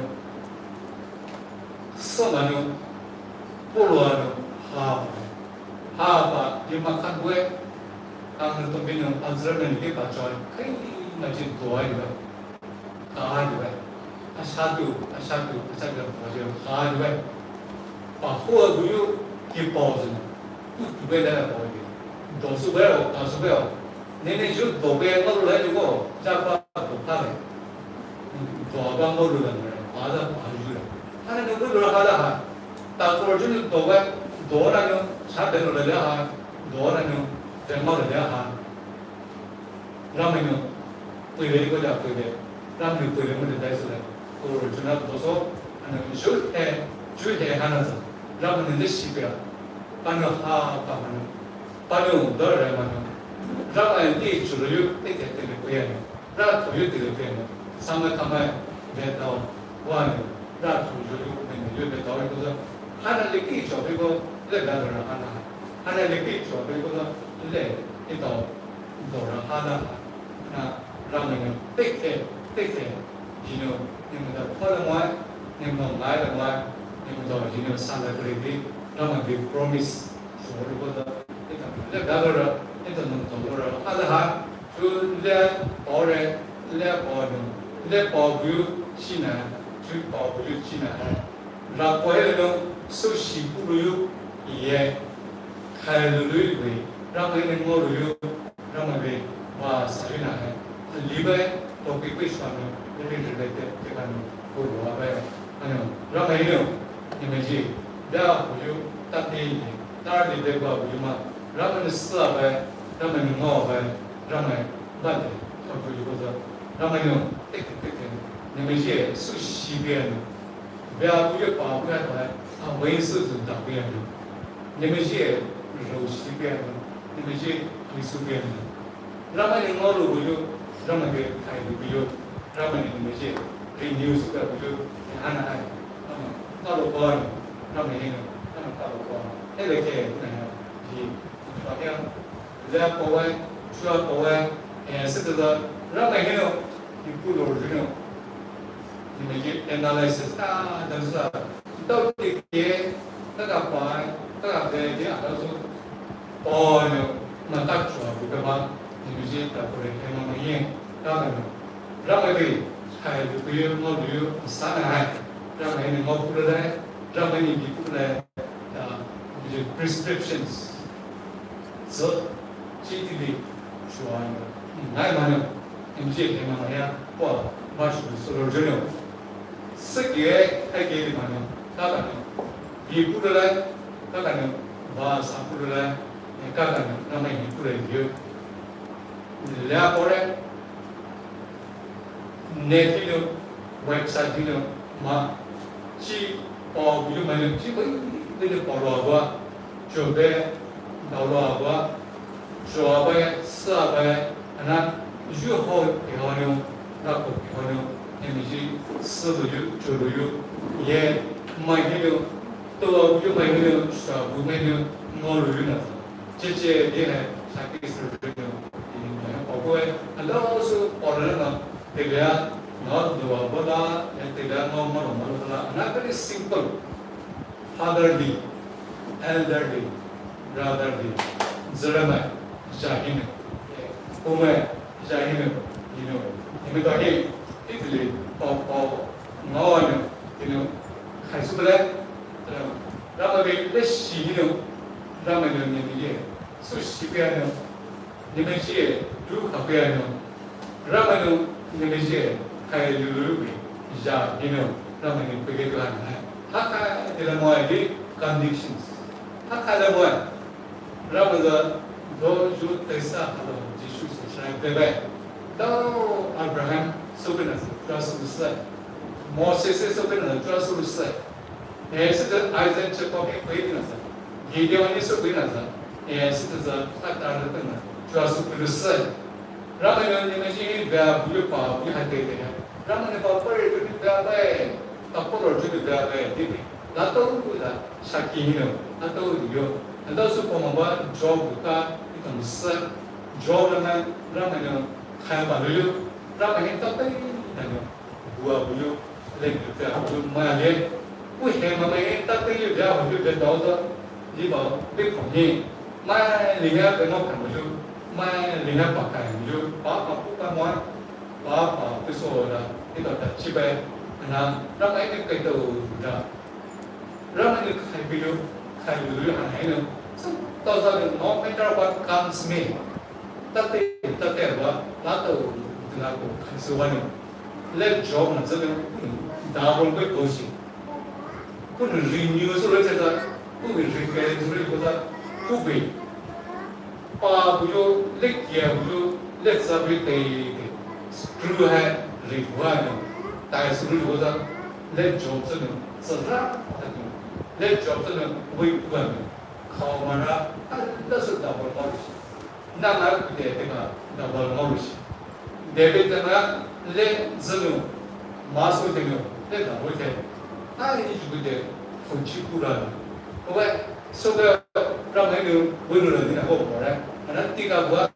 什么呢？菠萝呢？哈，你们看过？他们那边呢，安徽那边把砖，嘿，那就多一个，一个，下头，我就一个，把货都有给包着呢，不会来包的。都是不要，你就多边我来就过，加把多怕的，多帮我路人，把着就了。他那个路人好了哈，到过就是多边多那种，啥电路来了哈，多那种电脑来了哈，让们呢，对了一个叫对的，让们对了我们的带出来，过就那多少，就还那子，让们的西边，把那把那。Paling dah ramai mana, ramai ni curiut tidak terlepas, rat curiut terlepas, sama betul, wan, rat curiut menjadi betul itu. Hana leki coba itu dah orang hana leki coba itu itu orang hana, ramai ni tidak, jino, ni dah pada ni mai, ni dah jino sangat beri, ramai beri promise, semua itu. Le bagara itu nonton ada hal tu le orang le bagu Cina tu bagu Cina rapoh itu sushi puluh ye kalau luih ramai ni mau luih ramai wah sarina libai topik itu sama ini terkait dengan puluh apa ramai itu 你们去不要不就当地当然你别管不就嘛，让们死啊呗，让们熬呗，让们慢点，他不就或者让们用对，你们去是西边的，不要不就把不要来啊，为是是当边的，你们去肉西边的，你们去美苏边的，让们熬了不就让们给开的不就让们你们去renew 是个不就安安。到了过年，那没那个，那么到了过年，那个给那个，好像在国外，去到国外，是这个，那没那个，你不如这种，你们去 analysis 啊，都是到底给那个关，那个在这样都是，哦，那大主要不干嘛，你们去到国内看嘛没用，那么对，还有不有我旅游三海。让每年我不来，让每年你不来啊，就是 prescriptions， 这具体的说啊，哪嘛呢？你们这天嘛呀，我马上说到这了，是给还给的嘛呢？大概呢，你不来，大概呢，我啥不来，大概呢，让每年不来就，两个人，那天的 website 的嘛。chỉ có ví dụ mình chỉ có đây là bảo lo quá, chuẩn bị bảo lo quá, chuẩn bị sửa bị, anh dù họ bị họ nhiều, đã có bị họ nhiều, em chỉ sửa được, ye mai nhiều, tôi ví dụ mai nhiều, sửa bù mai nhiều, ngon rồi nữa, chỉ cái này sai cái sửa được nhiều, bảo cô ấy, anh đó số bảo là để là not the wabada and the normal not very simple fatherly elderly brotherly zerama jahine ume jahine you know Italy ngon khai su bele rama be le shi rama ni su shi pe ni me shi du ka pe rama ni me shi hay lulu ya ramai pergi ke mana hak dalam muai conditions hak dalam muai ramai do ju tersa kalau Yesus sesuai bebe do Abraham sebenarnya terasa besar Moses sebenarnya terasa besar sebenarnya Isaac cepat pergi nasa Gideon ini sebenarnya sebenarnya tak ada tengah terasa besar ramai ni macam dia boleh pa boleh hati dia ramai ni pa pergi tu dia baik tak perlu tu dia baik ni lalu kita sakit ni lalu dia lalu supaya membuat job kita itu besar job ramai ni kaya baru ramai ni tak pergi dan buat boleh lagi dia boleh malah wih ramai ni tak pergi dia boleh dia tahu tu dia bawa pergi ni mai lihat tengok kan boleh mai lihat pakai ju apa bukan muat apa pesora itu dah cibai anak ramai ni kita dah ramai ni khai bilu hanai ni tahu sahaja no matter what comes me tapi apa lalu dengan aku sesuatu let job nak jadi dah pun berkosi pun renew surat saja pun repair surat saja pun pa bujo lek ya bujo let sabi te screw है रिक्वा है ताकि screw हो जा let job से न सरा let job से न वही बुआ में खाओ मरा दस double मॉलिश ना ना कुछ है ना double मॉलिश डेबिट ना ले जनो मास को देनो ले double थे ना ये जुड़ दे फुंची पूरा वो सोचा ramai ni berulang ni aku orang, anak tiga buat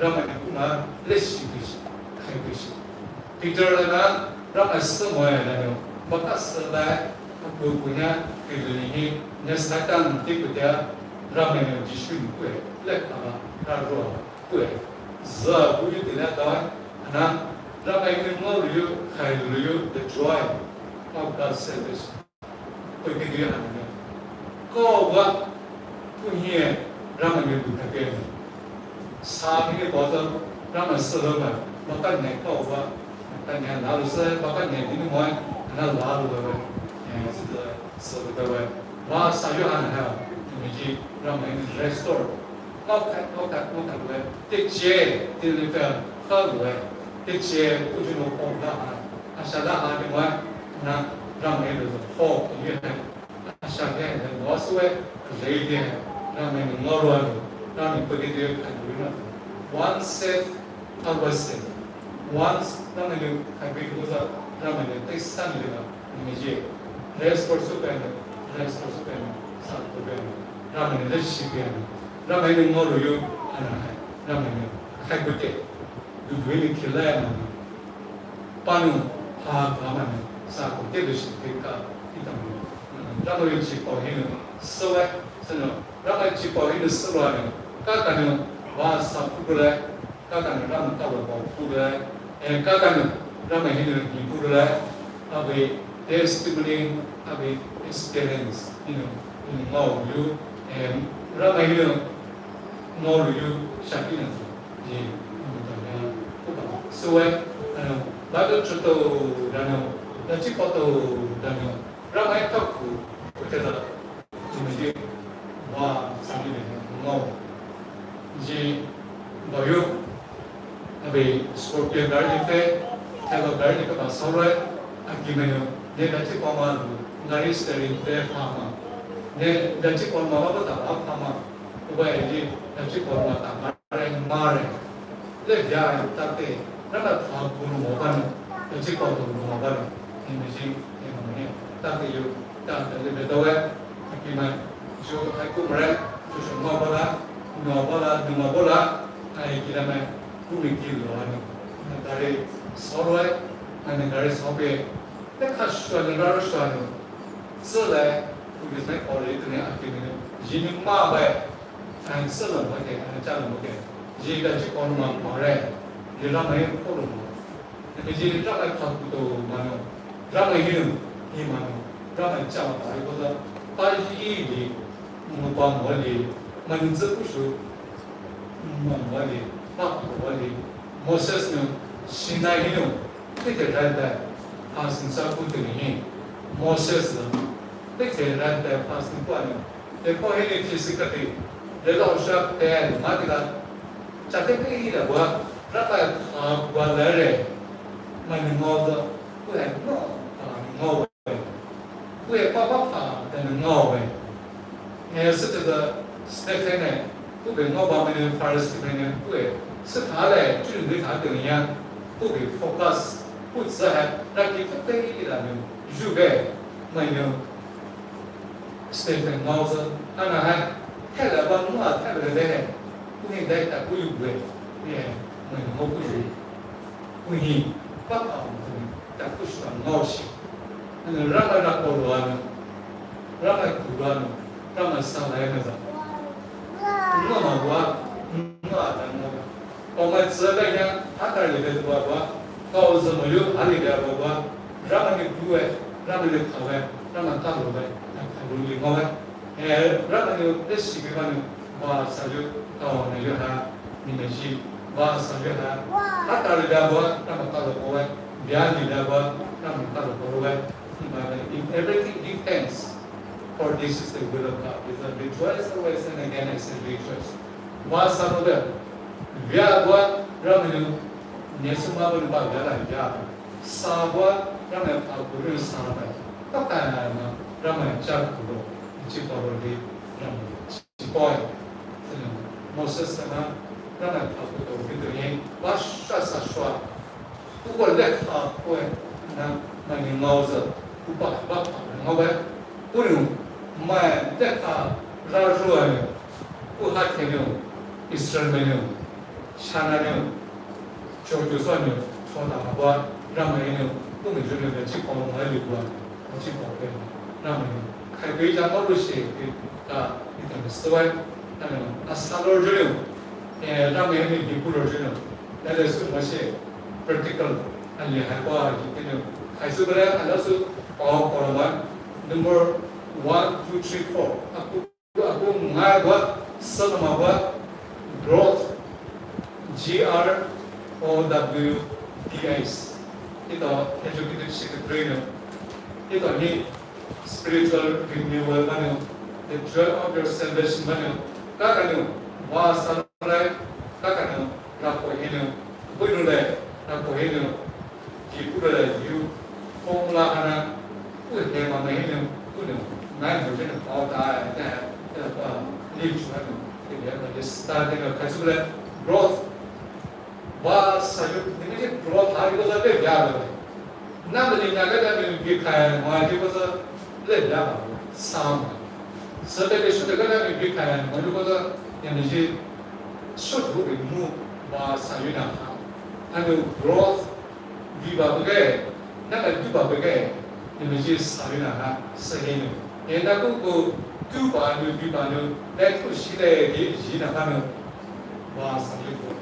ramai ni cuma lesi bisi, kai bisi. Peter lana ramai semua lana, maka selai aku punya ini nesatan tipu dia ramai ni jisu ni kue, lek apa raru kue, zah kue tidak tahu, anak ramai ni malu kai dulu the joy of God's service, pergi dia hanya, kau buat punya ramai ni bukan kaya, sahaja ni bosan ramai selama, bahkan ni kau buat, bahkan ni lalu saya, bahkan ni ini muat, anak lalu 是的，是的，各位，哇，三月还有，你们去让我们 restore， 我看各位，这些这个好各位，这些不就能帮到啊？现在还另外那让我们的好音乐，现在的我所谓这一点，让我们老乱，让你不给这看对了。One safe, always safe. Once 让我们还可以做到，让我们第三个你们去 restore 出来的。restore 出来的，啥都变了，让我们的习惯，让我们的老有让我们还不得，就为了起来嘛，把那他们啥不得的是这个，让我们去保险的思维，是呢，让我们去保险的思维呢，刚刚呢，把啥不过来，刚刚呢，让我们到了保护过来，刚刚呢，让我们那个进步过来，为 testimony, we experience, know you, and ramai know you, shakina, so bago chuto dano, na chipoto dano, ramai taku, kaya jumiji wa sami know, ji bayo, we scorpion garden fe, telo garden ka basore, agimeno. Dia dah cakap malu, garis dari faham. Dia dah cakap malu tak apa faham. Ubah ini dah cakap malu tak marah. Dia tapi, nama faham pun makan, dah cakap pun makan. Ini sih yang mana. Tapi you tak lebih tahu gimana. Jo aku mereka, jo semua bola, ai kita mana kumikil loh. Dari soroi, ane dari sobe. 那他说的那说的，自来不给咱考虑的呢，给那个人民马呗，俺自了不给，俺家了不给，人家去搞那么忙嘞，你让没活了嘛？那个人让来跑不都嘛呢？让来人，你嘛呢？让来家嘛把一个把一的，把我的文字不说，我的把我的，我说是呢，现在人这个人的。Asing sabu ini, Moses lah. Dekhe rante asing kuan. Dekho ini physically. Dekho usah pen, mati kan. Cakap ini dah buat. Rata buat lere. Mana ngau, buat ngau. Buat apa dan ngau. Setelah Stephen ni, buat ngau bapa Paris ni, buat sekarang cuma kita dengan, buat fokus. 不只还让你不得意了呢，如果没有 Stephen 老师，俺那还太了吧，我太了嘞，不应该打不有嘞，没有我不有，不应不搞打不喜欢老师，让他那过乱呢，让他过乱呢，让他上来那个，我嘛我们这边呢，他那里的我。 kau semua hari dia bawa, ramai dua, ramai kawai, ramai tahu bawa, tahu ni kawai. Ramai desi kemana, bahasa ju, kau ni ju ha, ni mesti bahasa ju ha. Hatta dia bawa, ramai tahu kawai, dia ni dia bawa, ramai tahu kawai. Everything depends. For this is the will of God. It's a rejoice always and again I say rejoice. Bahasa dia, dia bawa, ramai你是嘛不能把原来家杀过，让人把古人杀了，当然嘛，让人家古人，去保护的，让人去保护，这种模式什么，让人把古人的人，把说，不过来他会，那你老子不把好呗，不能买在他拉出来，不还听用，以色列用，加拿大用。 就算你说哪个让没有不能说的去跑哪里过，去跑的，让没开会讲到这些的一种思维，三轮之流，让没有一步轮之流，那个是么些 practical， 你还过一个还是不来，还是跑了完 ，number 1, 2, 3, 4， aku ngai buat selama buat growth GR OWDS itu educated secretary itu ni spiritual renewal banu, the joy of your salvation banu, kakanu, wasalai, kakanu, rakohinu, pudule, rakohinu, kipudule, you, formula hana, pudhema mahinu, pudu, nine version of all that, live to starting a casual growth. Was a growth, how it was a bit gathering. Now the Nagada will why it was a lid down, some. So that they should have got a big hand when it was a energy should move was Sayuna. And the growth, Viva Bagay, not a Viva Bagay, energy Sayuna, Sayinu. And I could go Cuba and Viva, that could see the Gina Hanu was Sayuko.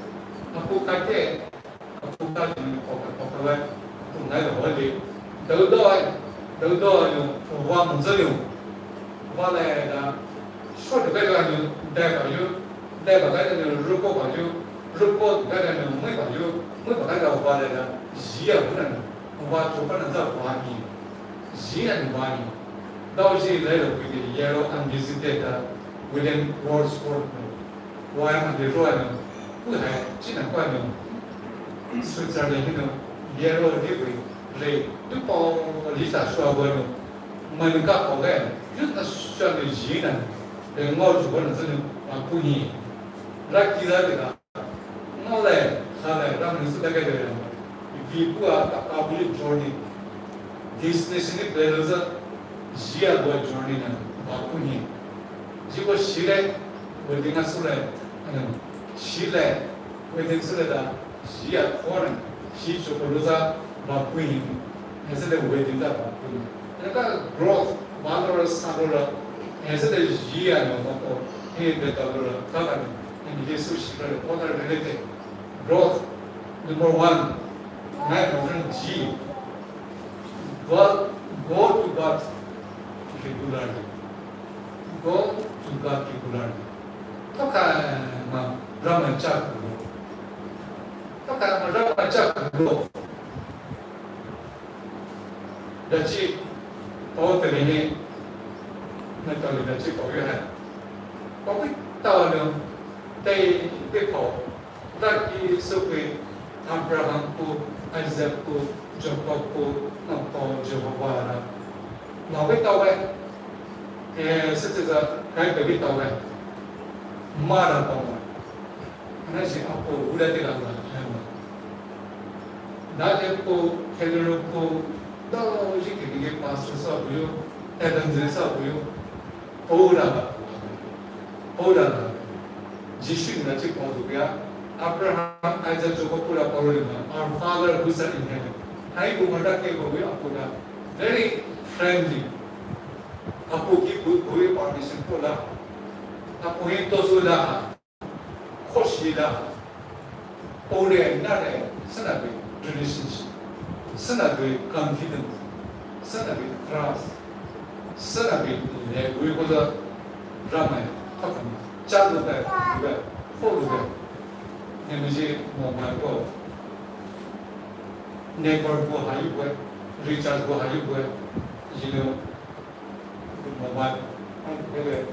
Aku kata, aku kata ni pokok tu naik holiday. Daudau ni, wang menzelu, wang le dah short belaga ni, dah baju ni ruko belaga ni mui belaga wang le dah zia bukan, wang tu kan ada wangi, zia ni wangi. Dau zia le with the yellow and visited within World Sport. Wang di luar ni. 不还只能怪呢，所以这里呢，也有这个类，都包里头说过呢，我们搞好的，有那说的人呢，我主管是呢，不呢，那其他的，我来，他来，他们是那个的，比不啊，搞不了 journey， destination 的都是，西亚过 journey 呢，不呢，结果西来，我听他说来，西来，我听说来的，西亚可能西出口路上把不赢，还是在外地的把不赢。那个 growth 完了上路了，还是在西亚那个，那个到了，他们你这熟悉了，我那人类的 growth number one， 那种人G， go to God regularly， go to God regularly， 他看嘛。 Raman Chakuru. Maka Raman Chakuru. Daci kau terini, nak tahu daci kau yang, kau tahu ni, day kau, lagi supi Abraham ku, Isaac ku, Jacob ku, nampak Jehovah. Mau tahu setiap kali bagi tahu mana tahu. 하나씩 앞으로 우리한테 가고 나중에 해놓고 또 이게 마스터 보여 애들에서 보여 보라가 지식이나 즉 보도야 아브라함 아이작 저거 보라 보려면 our father who is in heaven 하이고 말다게 보고요 아프다 very friendly 아프기 보의 파티션 보라 아프히 또 소다 코시다 올해 날에 선하게 relationship 선하게 confidence 선하게 trust 선하게 내 우리보다 드라마에 탁합니다 짜도돼 왜 포도돼 에너지 뭐 말고 네버고 하이고 리차르고 하이고 이제는 뭐 말 그게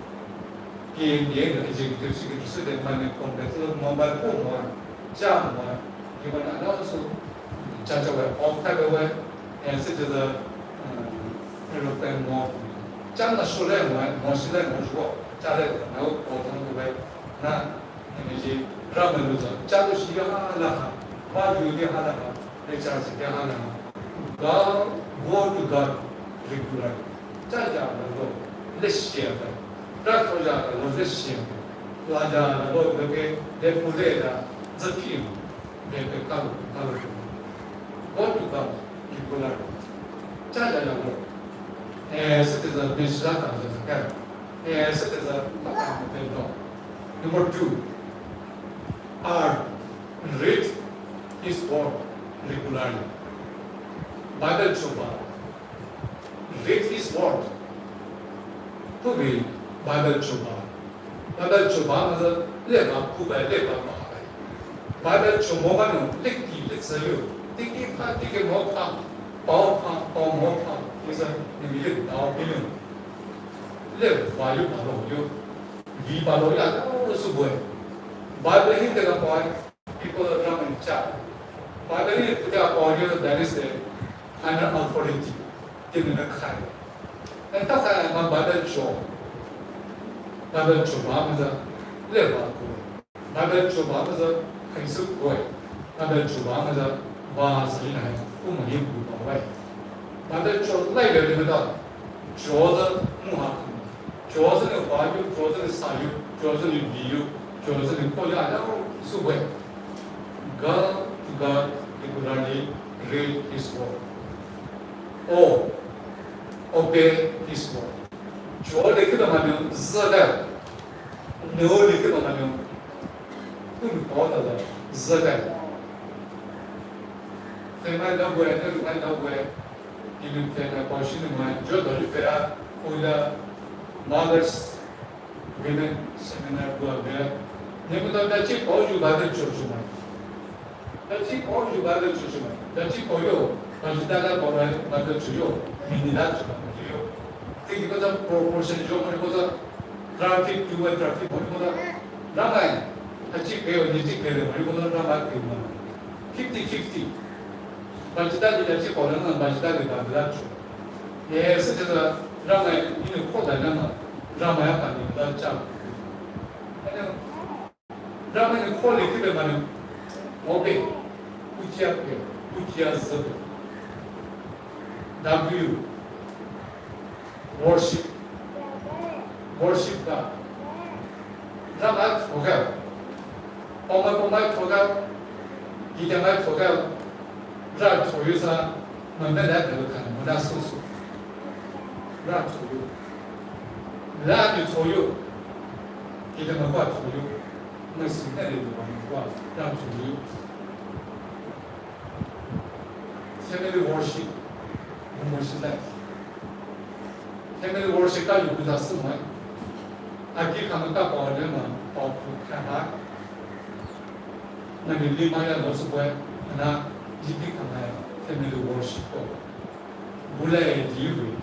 게임 얘는 이제 들으시기 쓰는 만에 컴퓨터 모바일 폰 자, 이번 아나운서 자자가 업타고에 엔스드의 에로펜 뭐 장나 술래 뭐 술래 뭐 주고 자래 나고 보통 거에 나 이제 드라마로서 자도 시가 하나 봐주게 하나 레차스 게 하나 가 고르가 리구라 자자로 레시야 라토자 로데시야 라자 로데게 데포데다 자피 데페카로 카로 고르가 리구라 자자로 c'était déjà quand c'était number 2 R read his word regularly Bible choba read his word to be Bible choba मतलब लेगा खूब है लेगा Bible choba no लिखती लिख सही लिखती फाती के मौका पाओ मोका 그래서 이게 나오기는 내 바이오 바로요 위 바로야 또 뭐야 바이블 힌트가 뭐야 people ramen cha 바이블이 부자 어려 that is the final authority 되는 칸但만 바이블 줘 바이블 줘 하면서 내 바고 바이블 줘 하면서 계속 뭐야 바이블 줘 하면서 와 소리나 꿈을 이루고 봐 바이블 줘 라이가 되면서 줘서 무하 줘서는 바이블 줘서는 사유 줘서는 비유 줘서는 꼴이야 수고해 God to God regularly read His word or obey His word. 주어를 기도하면 자가 너를 기도하면 그 보다다 자가 tema da buena da buena 이는 tema 보시는 말 저들 페라 오다 mothers women seminar 부하게 내가 같이 보주 받을 줄 주마 같이 보주 받을 줄 주마 같이 보여 가지다가 뭐라 받을 줄요 민이다 주마 그리고 그거다 proportion 좀 그거다 traffic to traffic 그거다 라마이 같이 배워 니지 배워 그거다 라마 그거 50-50 가지다가 같이 보는 건 가지다가 받을 줄 예, 그래서 라마이 이는 코다는 라마야 받는다 참 그냥 라마는 퀄리티를 말하면 오베 우지아서 W worship God 라마 포가 엄마 포가 이제마 포가 라 토유사 만나다 들어가는 거다 소소 라 토유 라니 토유 이제마 과 토유那是那里的文化，让主流 family worship， 我们现在 family worship 到有不少事嘛，给他们到保人嘛，保护看他，那你立马要老是会，那一定看来 family worship 过，不来理会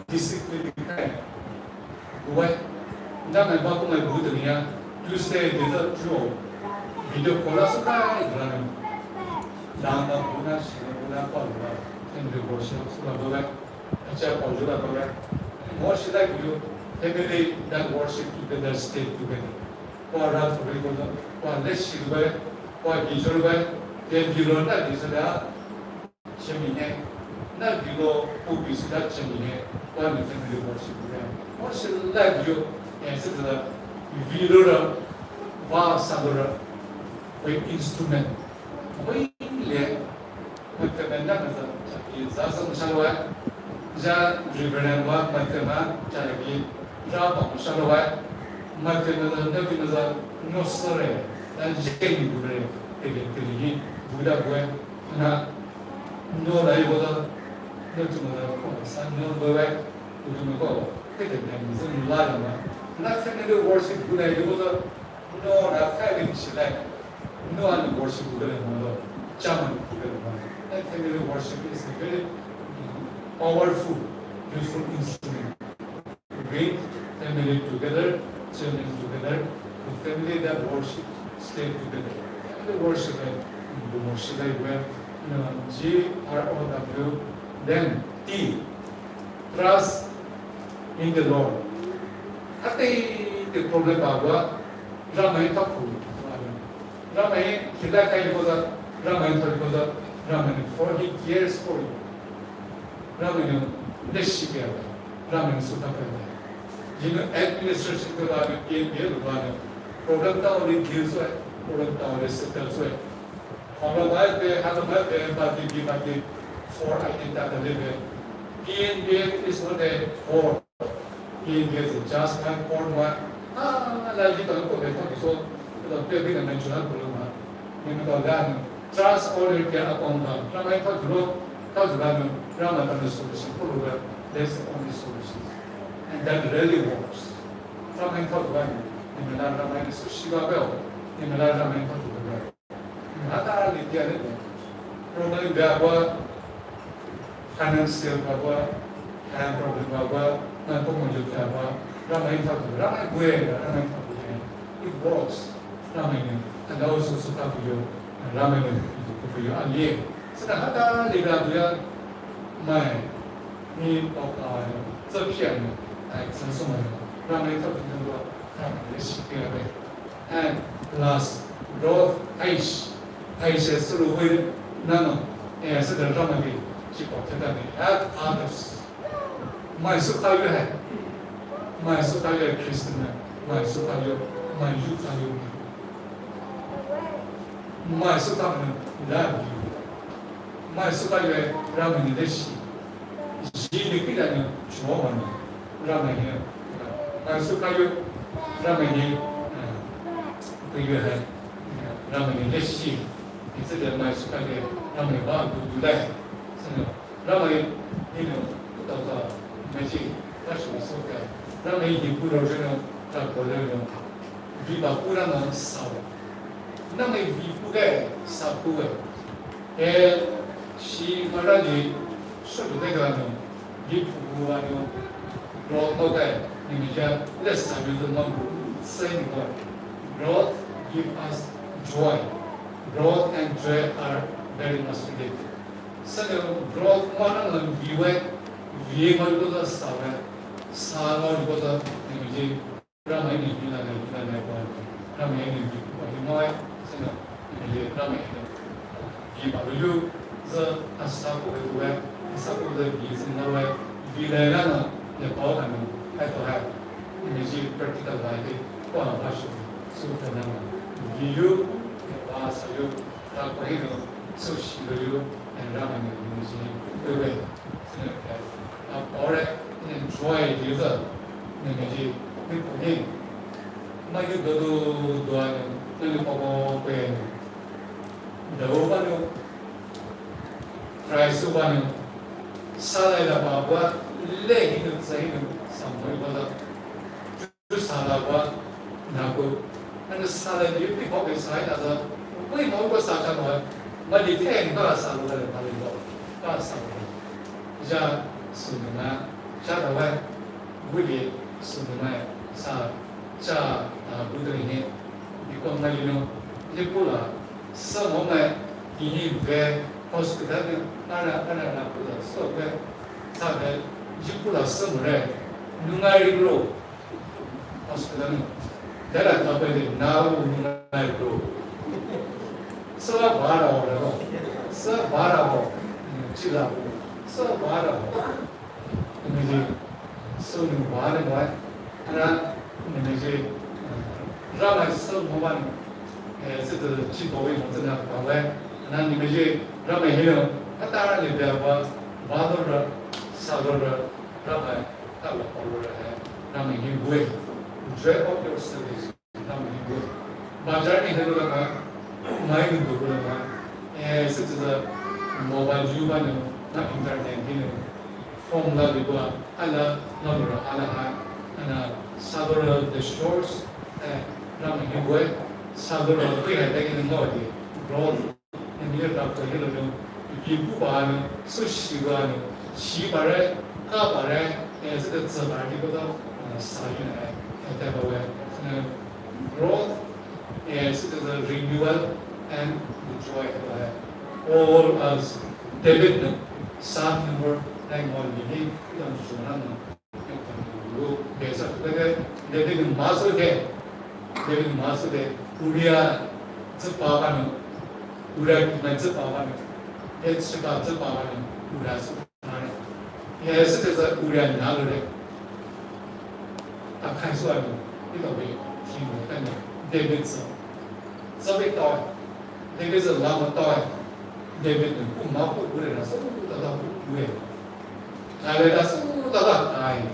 ，discipline 看，不会，那么包括我们不怎么样。 Tuesday there's a show. Video call us guy. Lama buna shina buna palwa. Family worship sula bola. Acha palwa bola. More shila video. Family that worship together, stay together. Kwa rat boli bola. Kwa less shilwa. Kwa gijolwa. Then video na gijolwa. Chemine. Na video ubis na chemine. Kwa ni family worship bola. More shila video. Yes, it's video va sabra कोई instrument कोई ले मतलब ना ये ज़ाज़म शलवा जा रिबरन वा मतलब चालगी जा पहुँचलवा मतलब ना भी नज़र नोसरे ना जेनी बुरे तेरी बुरा बुए ना नो लाइ बोला ना तुम्हारा कौन सा नो बुए तुम्हारा कितने दिन से लाया ना not family worship good idea was no not having select no one worship good idea chaman good that family worship is a very powerful useful instrument to bring family together children together the family that worship stay together family worship the worship where GROW then T trust in the Lord Hati the problem bahwa ramai takut, ramai kita kaya bola, ramai terbola, ramai for he cares for you, ramai leshi kaya, ramai suka kaya. Jika administration tu ada dia lupa problem tahu ni deal suai, problem tahu ni settle suai. Kalau baik be, kalau baik be, bagi for identitas lebih. PNB is not a for. He gets a just man for one. Lagi tak aku betul itu, kalau pergi dengan menjual belum. Ini kalau trust all your care upon God. Ramai tak dulu, tak dulu, ramai tak ada solution. Perlu there's the only solution, and that really works. Ramai tak dulu, ini malah ramai itu siapa bel, ini malah ramai tak dulu. Ada lagi ada. Problem dia apa? financial bahwa ada problem bahwa nanti menjadi bahwa ramai tak ramai gue ramai tak gue it works ramai ni anda also suka gue ramai ni gue alih sedang ada lihat dia mai ni apa这片呢哎怎么说呢ramai tak gue ramai ni sikit apa and last growth aish seluruh hidup nama sedang ramai ni Cikgu kita ni at others. Mai suka yo hai, mai suka yo Kristen, mai suka yo, mai suka yo, mai suka yo love you, mai suka yo ramai desi. Jadi kita ni cuma mana ramai ni, mai suka yo ramai ni, tu yo hai ramai desi. Itu dia mai suka yo ramai bagu juga. ramai ini tahu macam macam suka ramai hidup orang tak boleh hidup orang sah ramai hidup ke sah pun si mana ni suatu negara hidup orang roh ke ni macam lesser itu mampu sehingga growth give us joy growth and joy are very much related Sano growth mana ngan viwe malu tu sahaja, sahaja malu tu ni ramai ni bila buat ramai ni buat ni sano ni ramai ni baru je asaku tu di sana bila mana ni bawa kan itu practical lagi kau apa so nama video bahasa tak boleh so and ramai ni对orang enjoy juga ni ni boleh macam tu dua ni pokok pe dah banyak price banyak salah dah bawa lagi tu saya tu sampai pada tu salah bawa nak anda salah dia pokok saya dah boleh mau kau salah bawa Mali ten ka salu le pali lo ka salu ja sunna ja da wa wili sunna sa ja budri ni di ko mali no ni pula sa mo mai di ni ve hospital ni ana pula so ve sa ve ji pula sa mo le nungai ro hospital ni dala ka pe na nungai ro सब बारह हो रहा हो, सब बारह हो, चिल्ला हो, सब बारह हो, मुझे सब बारह बार, अना मुझे रामाय सब मोबाइल ऐसे तो चिपकोई मुझे ना पावे, अना मुझे रामाय हिलो, अतारा ने भी अब बादल सागर रामाय तब पढ़ रहा है, रामाय हिबुए, joy of your service, रामाय हिबुए, बाजार में हिलो लगा mai ni dulu lah, setelah mobile juga ni, nak internet ni, phone lah juga, ala nomor ala sabar the shores, ramai ni buat sabar pergi ada ni ngodi, road, ni ada apa ni lalu, ibu bahan, sushi bahan, si barai, ka barai, setelah sebar ni kita sahaja ni, kita bawa, road. Setelah renewal and the joy all as David Psalm number 9 ini yang sunan lu biasa kita David masuk uria cepakan uria kita cepakan suka cepakan uria sunan setelah uria nalar akan suatu itu timu kan David David tahu, David lama tahu, David pun mampu boleh rasa pun tak boleh. Kalau rasa pun tak kaya,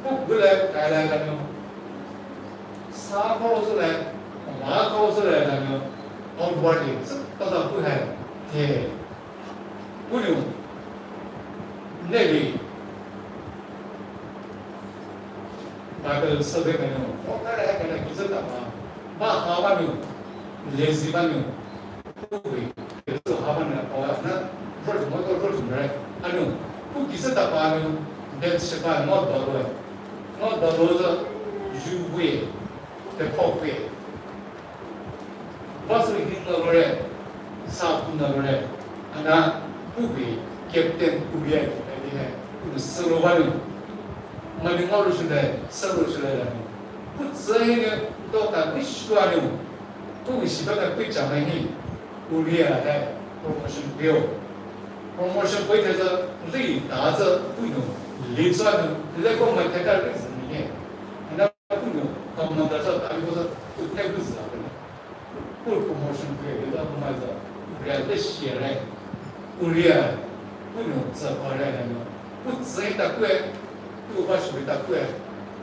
pun boleh kaya kan? Sahaja usulnya, mak usulnya kan? Outwardly, tak boleh. Boleh, Nabi, Bible sebagai mana? Orang kita kita tak bah awak ni lazy banyu, 是哈巴呢，哦，那说什么都说什么嘞？啊，侬不其实的话呢，连吃饭没得了，没得了是入味的泡味，不是听那个嘞，啥不那个嘞，啊那不会给点不别的厉害，不是思路话呢，我们搞出来，思路出来了，不这些呢，都干不需要呢，不习惯的会讲的呢。不厉害的 promotion bill，promotion bill 就是累打着不用，累转的，那个我们大家认识里面，那不用，我们在这打的不是不太不是啊，不 promotion bill，有的我们是不然这些嘞，不厉害，不用这块来的，不自己打过，不把手里打过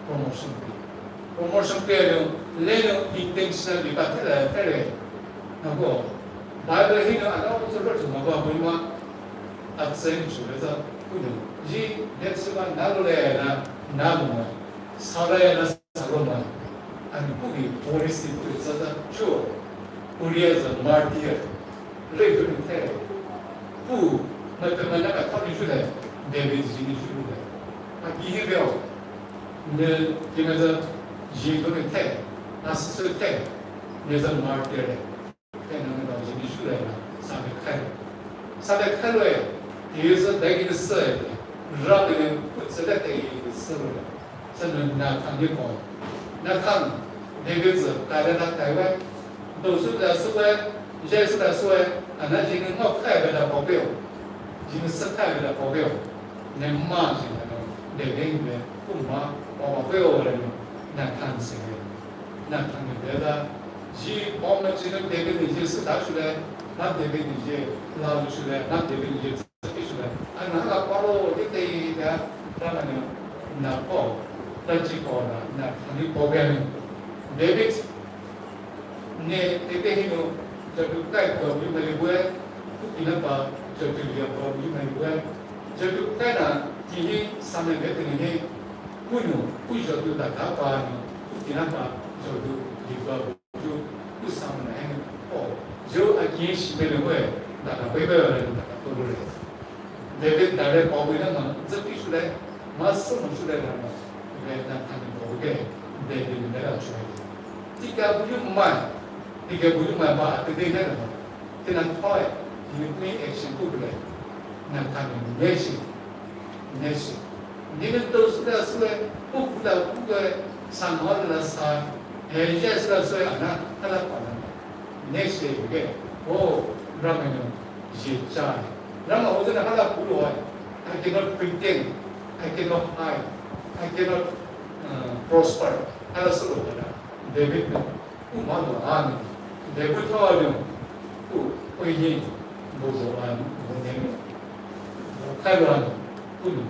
promotion bill，promotion bill 呢，来呢一定是那里把它来，那个。Bible ini ada unsur cuma bahwa aksen juga punya. Jadi dia cuma nalule nalu, sarai saloma. Ani pugi polisi itu saja jo. Uriya za martir. Lepas itu pu macam mana kata juga David jadi juga. Agi hebel. Ne kita jadi itu asal itu dia za martir. 在那个东西你出来了，上面开了，上面开了哎，也是带给的事哎，让那个不值得带给的事了，真的那看就好，那看那个字改在那台湾，都是在说哎，也是在说哎，啊那今天我开了的保镖，今天是开了的保镖，那马现在那边里面不马保镖了呢，那看谁的，那看你别的。जी और मैं चिन्ह देवे दीजिए सुधा शुरू है ना देवे दीजिए लाभ शुरू है ना देवे दीजिए सत्य शुरू है अनाथ पालो दिखते ही क्या क्या मैंने ना पो तंची पो ना हनी पो गया नहीं देवे ने देवे ही नो जब काय पो भी मेरे बुए इन्हें पा जब लिया पो भी मेरे बुए जब काय ना किन्हीं सामने बैठे नहीं कुछ कुछ जब दाता पा इन्हें पा जब लिया不上来哦，就今西北的话，大家北边人大家都来，那边大家包围了嘛，这必须来，马什么出来了嘛，那他们包围，那边那个出来的，这个不用买，这个不用买吧，这边那个嘛，这那快，你没 action 不来，那他们没事，没事，你们都是在说，不的不的，上好的啥。也是在说啊，那他管的，那些有个哦，让人也在，然后我真的他不罗，I cannot pretend, I cannot hide, I cannot prosper，他是罗的，David 呢，不忙的啊呢，David 他呢，不会念，不做完，不念，不开完，不念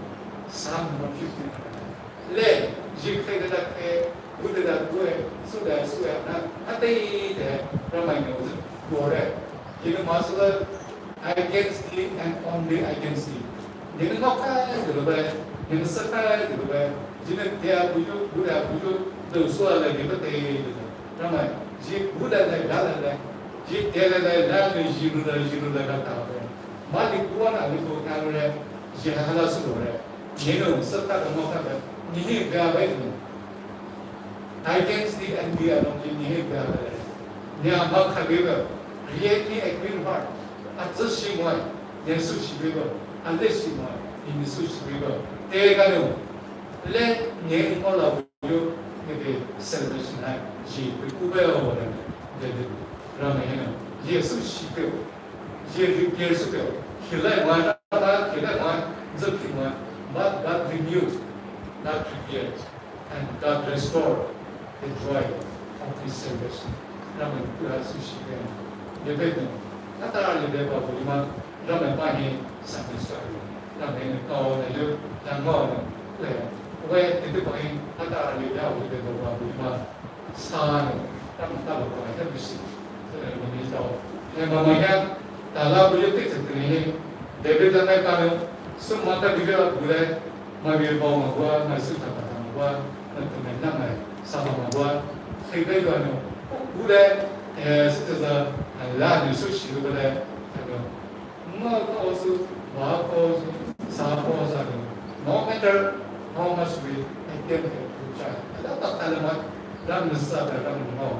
，3么50，来，就开个大开。不得的，对，是的，那他对的，让买牛子多的，这个嘛是个 I can see and only I can see，你能够看对不对？你能是看对不对？今天他不就都说了，你不对的，让买，这不来的，哪来的？这天来的，哪个记录的那搞的？马里过哪里过看了，这还那是多的，你能是看的么看的？你不要为什么？I can see and be alone in here. Nya ma khabiba, really agree hard. At this shimwa, then sushi river, and this shimwa in the sushi river. They go. Let name all of you maybe celebration night. She will go over the Ramahina. Yes, sushi bill. Years ago. He let one, the one, but God renewed, not prepared, and God restored. The joy of this celebration. Ramen pura sushi kan. Lebih tu, kata lebih apa pun cuma ramen pakai sampai suara. Ramen kau ni yang kau ni, weh itu pakai kata lebih apa pun cuma sah. Ramen tak apa yang mesti. Lebih tahu. Yang mamanya dalam beliau tu ni, lebih tanah kau semua tak juga boleh mabil bawa gua masuk tempat gua untuk menang. sama gua khibay do ano ule se ta la ni su shi do le Not also, work also, support also. No matter how much we attempt to try. That's kind of what Ram is up and Ram know.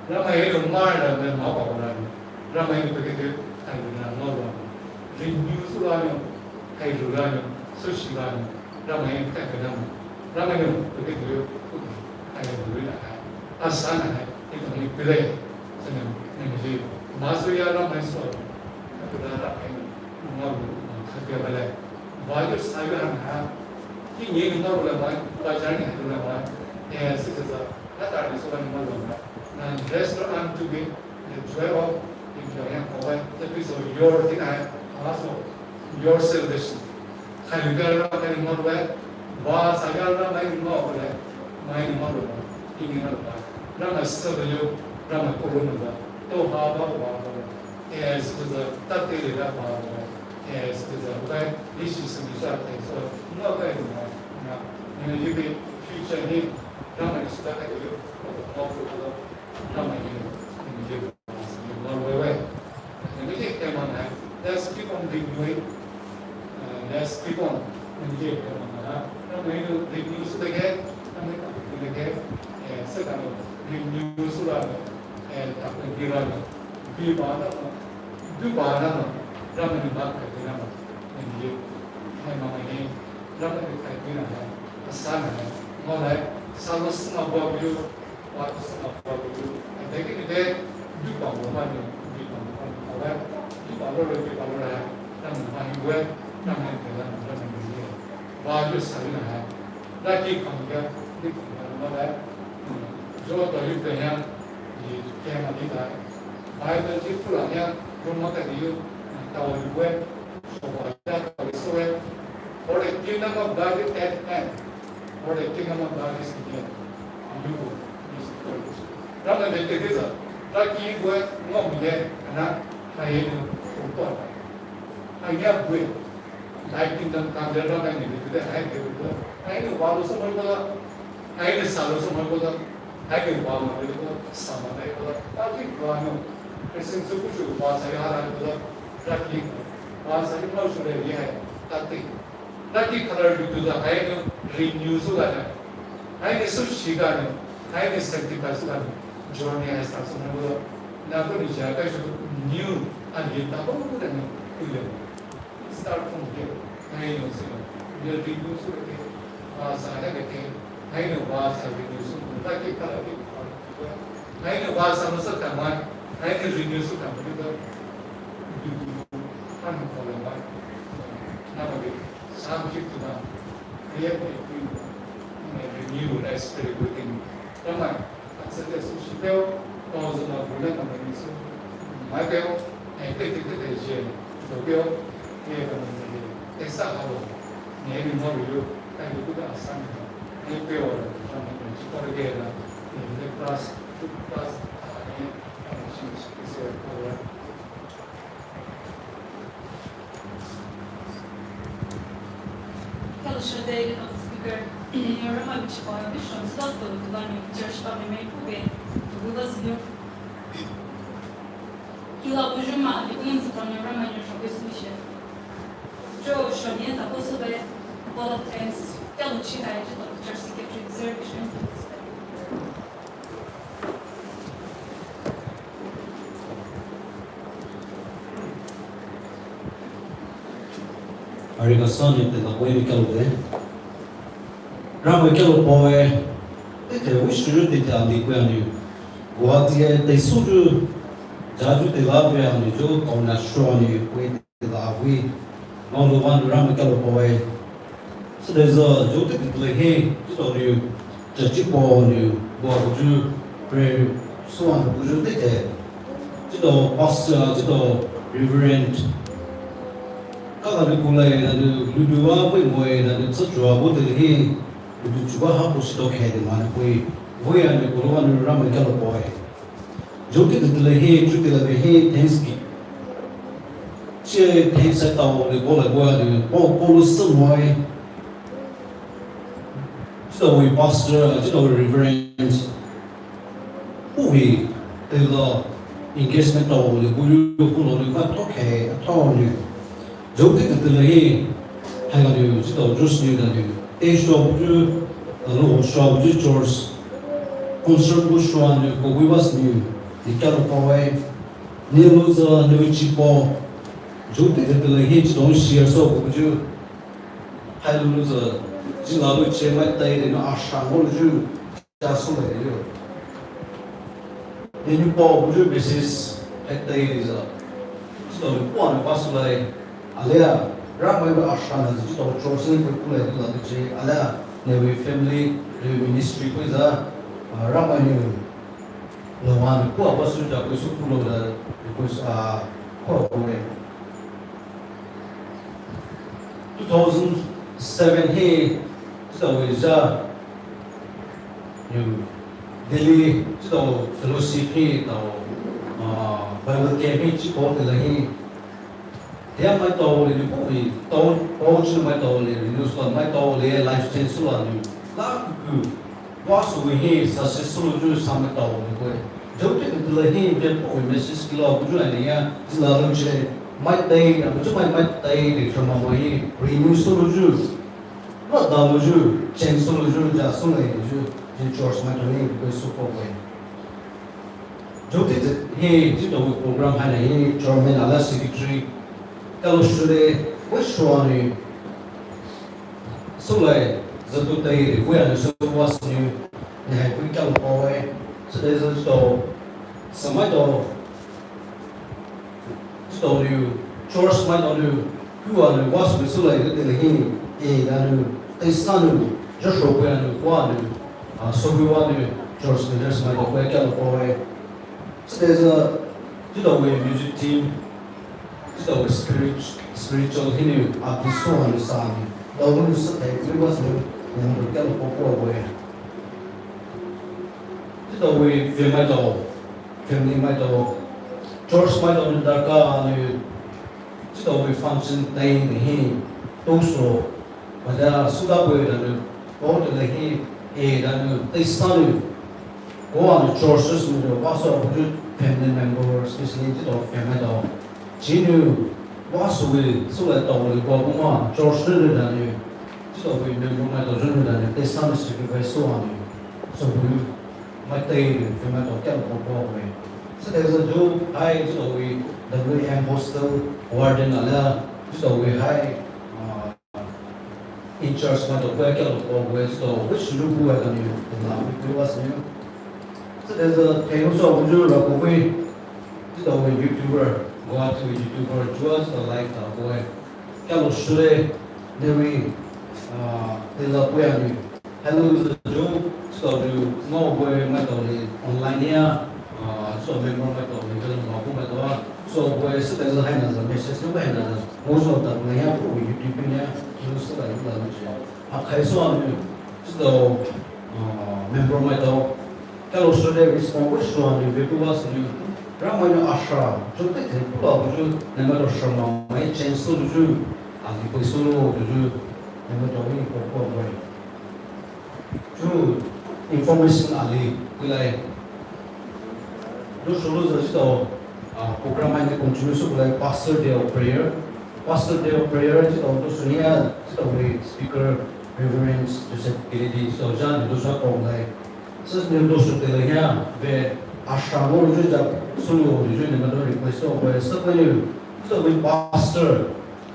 Ram I don't mind and Mao Ram I look at it and no renew Sulam, Hydrolam, Sushilam, Ram I take them. Ram I look at you. I do it. Asana, it only play. Masuya Ram I saw. Why you say that? He knew no one by journey to the one. Yes, it is a that is one more. And restaurant to be the joy of enjoying the piece of your dinner, also your celebration. I will not any more way. Was I got my more way? My mother, in another part. Rama serve you, Rama Kurumba, no Baba. Yes, it is a that day that yes, it is a way issues in the shop. So, no way now. You be future him, Rama is back at you, awful Rama in you. One way. And we take them on that. Let's keep on renewing. Let's keep on renewing. Rama you renew so again, and again, and second renew so and after Girana. Be Bana, do Bana, Raman Baka, and you, and my name, Raman Katina, a son, more like some above you, what is above you, and taking the day, do Bana, do Bana, do Bana, Raman Web, Raman Raman, while you Savina, that you come here, Joe, the Ukrainian, the Canada. I will keep pulling out from what I do, our web, or that or for the kingdom of God is at hand, for the kingdom of God is here. You is purpose. Rather than the result, like you were not yet, and not I am God. I have way. Like kingdom come there, and you the high table. I know what was over. I know Salos over. I can walk over some of the I think one. Since the Pushu was a yard, lucky was a motion that he had. Lucky color to the high renew Sudan. I is so shigan, I is sanctified Sudan. Journey has also never. Nagonisha new and yet Nagonisha. Start from here. I know, we'll renew Sudan. Was I have a game. I know was a renew Sudan. Lucky color. I know was a certain one. I can renew the computer. Unfollowed by nowadays, some people now, we have to renew as very good thing. Come on, I said, she fell, also not good on the mission. My bill, and take it to the jail. The bill, here on the Texas, maybe more you, and you put a son. You bill from the together in the class, class. Kalışı'da speaker, Rama bir çıkıyor, bir şans da kullanıyor, çalışma memnun bu da zil. Kila bujuma, bir insan Rama ne şokesmişe. Joe şaniye da bu sefer Bolotens, Kalışı'da çalıştığı gibi observation. あれが3人ってこういうキャロでラムキャロポエでてウィッシュルでてありくやにごはてでそるジャズでラブやにジョーコナシュアにウェイでラブイノーワンラムキャロポエそれぞジョーテクレヘイというジャチポにごはじゅプレソワンブジュでてちょっとパスちょっとリベレント các bạn cũng lại là lưu vào với mọi là rất là vô tình hi lưu chú ba học sĩ đọc hệ mà với anh cũng là làm một cái lo bồi जो कि từ hi chú từ là hi Thanksgiving chơi Thanksgiving tàu thì có lại qua lu sớm mọi chỉ là với pastor chỉ là với reverend 不会对了 engagement to le buyu ku lo le ka to ke to ni jo te te le hi hai ga ni ji to just ni da ni e sho bu lo sho bu George concert bu sho ni ko we was ni di ka ro ko ai ni lo za ni chi po jo te te le hi ji dong share so bu ju hai lo za ji la lo che mai tai de no a sha mo ju ja so le yo Then Paul would basis at the result. So one was like Alea, Rabbi Ashana, the chosen for Kula, Alea, Nevi family, ministry with a Rabbi knew the one who was to the Kusukulo because 2007 he so is you Delhi 知道 philosophy 到Bible camping 去搞的嘞，这样买到的就不会到包子买到的，你说买到的 life change 了的，那个我所谓 successful 就是上面到的会，就这个的嘞，这不会 message 给了，不就那样，是那种是买day，不就买day的什么会 renew 所有就，那到了就 change 所有就加上来就。George Matoni because super way. जो ये जो program है ना ये chairman आला secretary कल शुरू वो शुरुआनी सुबह जब तो ये वो यानी सुबह वासनी ने कोई कल पावे सुबह जो समय तो न्यू George Matoni क्यों आने वासनी सुबह ये तो लेकिन ये यानी ऐसा न्यू जो शुरू यानी वानी so we want to George Leaders might go back out boy. So there's a music team, spiritual healing at the soul and the sun. The one who said we was new and we get a away. Family might George might on the dark we function day in the him, also, but there are Sudaway and all the him. Dan they started go on the churches with the also family members, especially the family of Ginu was with so that all the Goma, George Ridan, so we remember my daughter they started to be very so on. So we might take family of Kelpo. So there's a job high, so we WM hostel, warden, so we high. In church, not a worker or West or which look who are new, it was new. So there's a also of way to a YouTuber, go out to a YouTuber, just a lifestyle boy. Hello, Shule, Neri, they love where you. Hello, the Joe, so you know where my daughter online here, so member my daughter, so where there's a hand as a message, no hand most of them they have YouTube here. I saw the member my dog. Hello, so there is always one if it was you. Ramana Ashra, so they can pull out you, never Shama, my chance to do, and the Solo to do, never talking for way. True information Ali, will I do solos program and the contribution like Pastor Day of Prayer. Pastor Day of Prayer is also Sonia, speaker, Reverend Joseph Kennedy, so John, those are all like, such those of the Lehia, where Ashram, Sulu, the General request of where Sakanu, so with Pastor,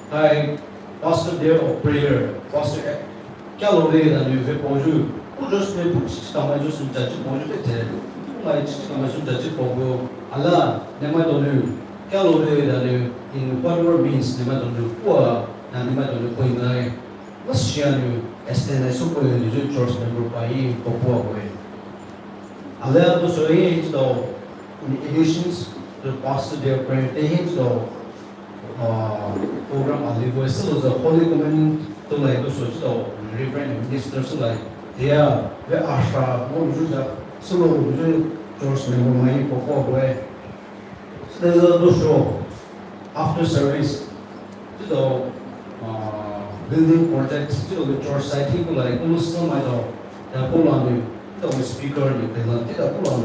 Pastor Day of Prayer, Pastor Calloway, and you have Poju, who just made Tamajo to judge Poju, like Tamajo judge Pogo, Allah, Nemadonu. Calloway in whatever means the matter of poor and the matter of point line. Let's share you as then I super in the church member by him for poor way. Allah to say in editions the pastor their prayer hymns or program Ali was still the Holy Communion to like the Reverend ministers like they are the Ashra, no solo church member my for poor way. There's a show after service, building projects, the church site, people like Muslim, I know, the Polani, the speaker, the pull on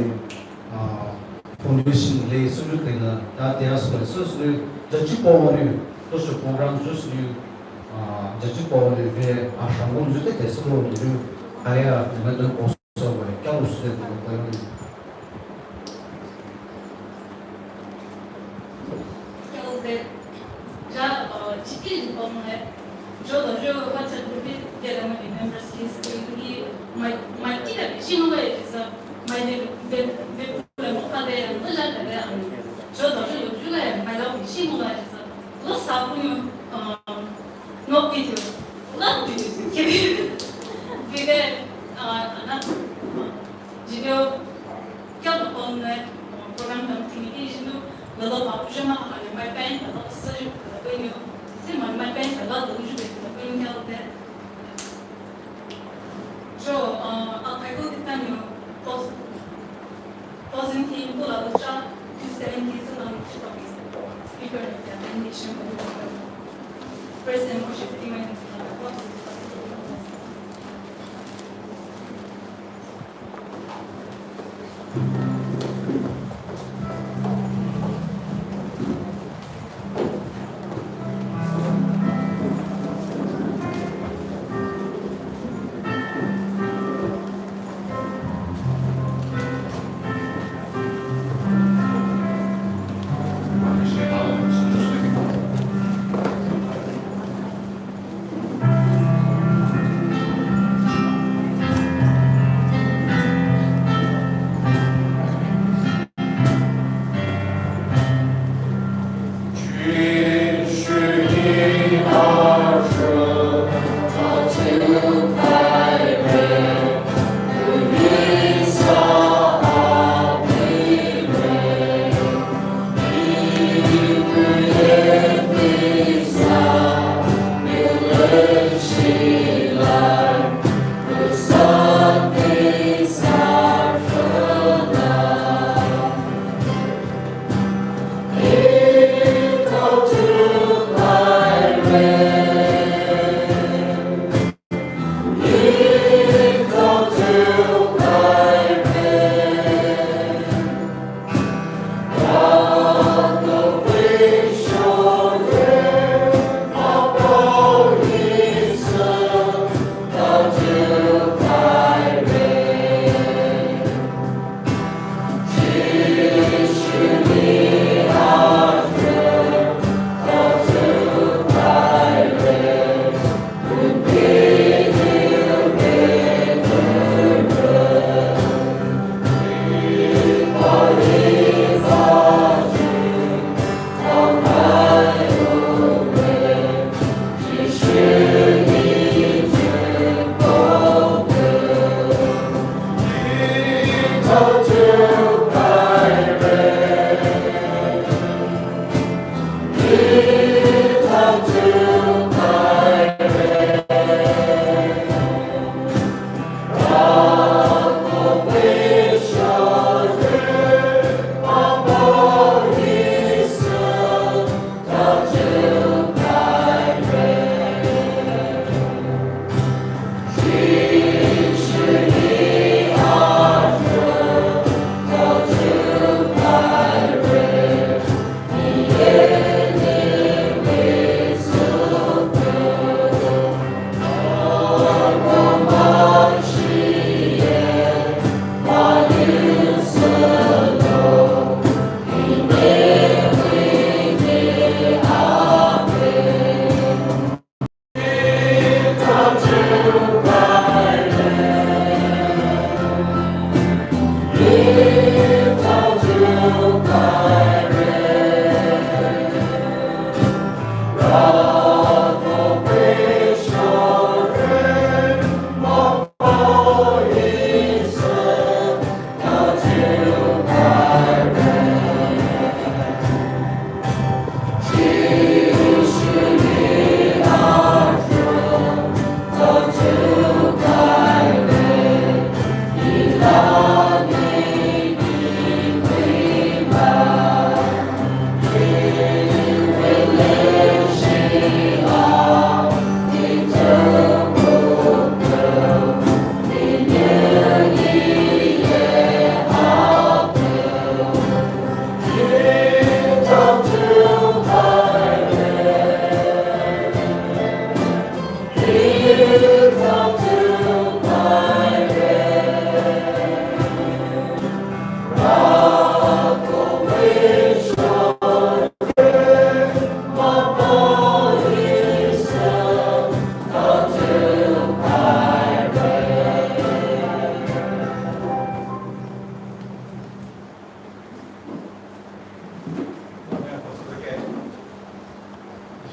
foundation lay suju tena ta dia so jaji pawani to so program just new jaji pawani ve ashangon jute teso ju aya madan oso wa kya usle ko já chiquinho como é jogo pode ser porque ele não lembra se ele mas tira que não é isso mas de problema cadeira não já é jogo é mas não que não é isso não sabe no vídeo não vídeo que vive na vídeo que eu não é programa de televisão lalu apa cuma ada my bank atau sesuatu apa si my bank lalu tu juga apa yang kita ada so apa itu kita ni positif tu lalu cak 270 tu lalu kita speaker kita nation present worship team yang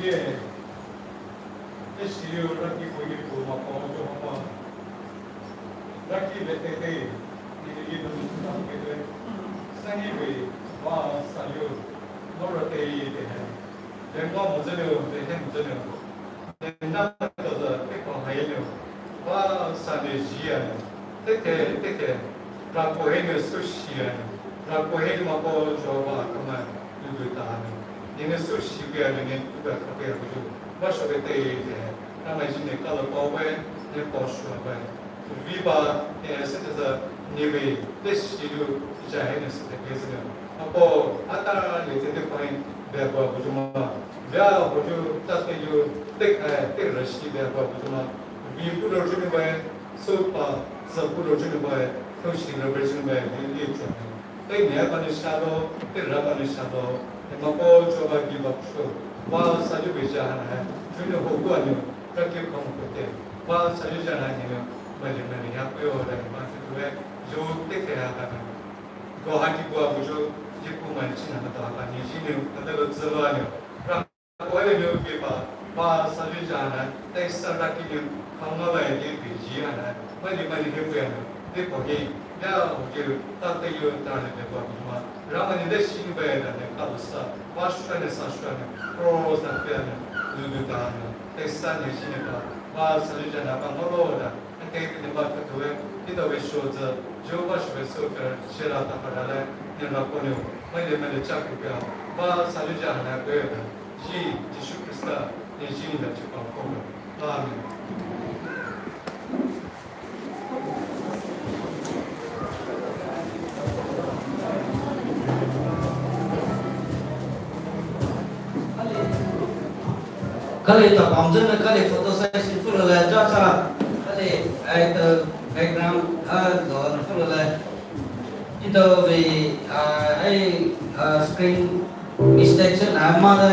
耶，这是有那几回的古嘛，帮助嘛，那几个对对，你都知道对对，生意为哇，三有，我说对的，人家不知道，人家不知道，人家都是这个还有，哇，三的几啊，这个，那过去的熟悉啊，那过去嘛帮助嘛，他们就对打的。你们熟悉不要，你们不要特别不就，我说的对的，那么今年搞了包围，你包说吧，尾巴甚至是你为这些路在那是的意思呢，那么当然有些地方别个不就嘛，别个就大概就对热西别个不就嘛，尾不着这个呗，手把手不着这个呗，都是那边这个呗，你做的，对你要把你下到，对人把你下到。मको चोबा की बख्शो वहाँ साजू बेचारा है जो होगा नहीं रखे कम होते वहाँ साजू जाना नहीं मैंने यहाँ पे हो रहा है वहाँ से जो है जो देखे आता है गुवाहाटी को अब जो जिप्पू मंची ना तो आप निजी ने मतलब ज़रूर नहीं कोई नहीं के पास वहाँ साजू जाना है इस तरह की जो खाना वाले बीजी आना है मैंने के पे आना देखो ये या जो ताते जो ताने पे बात रामन ने शिव बेदा ने कालसा वाशुने साशुने रोज़ ना पे ने लुदाने ऐसा ने शिने का वास सलिजना का मरोड़ा के ने बात तो है इधर वे शोज जो वाश वे सोकर शेरा ता पड़ाले ने रखने मैंने चाकू पे वास सलिजना पे जी यीशु क्रिस्त ने जी ने चुका को आमीन kali ta pamjun kali photo session full la ja sa kali at background don full la ito we ai screen mistake na ma da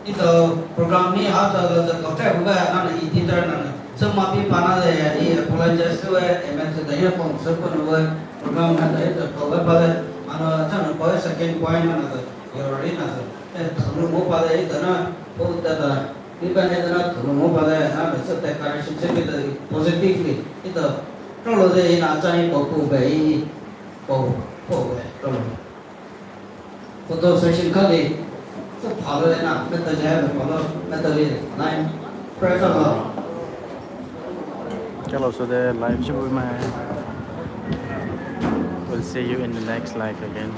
ito program ni ata la ko ta buga na editor na so ma pi pana da I apologize to ms da ya pom so ko no program na da ito ko ba da ano ta no ko second point na da you already na da mo pa da ito na ko da Iban itu nak rumah pada nak setiap kali setiap itu positifly itu kalau dia ini acara bau bayi bau kalau foto session kali tu pada dia nak betul je kalau betul dia lain percaya Hello, so the live show with my. We'll see you in the next live again.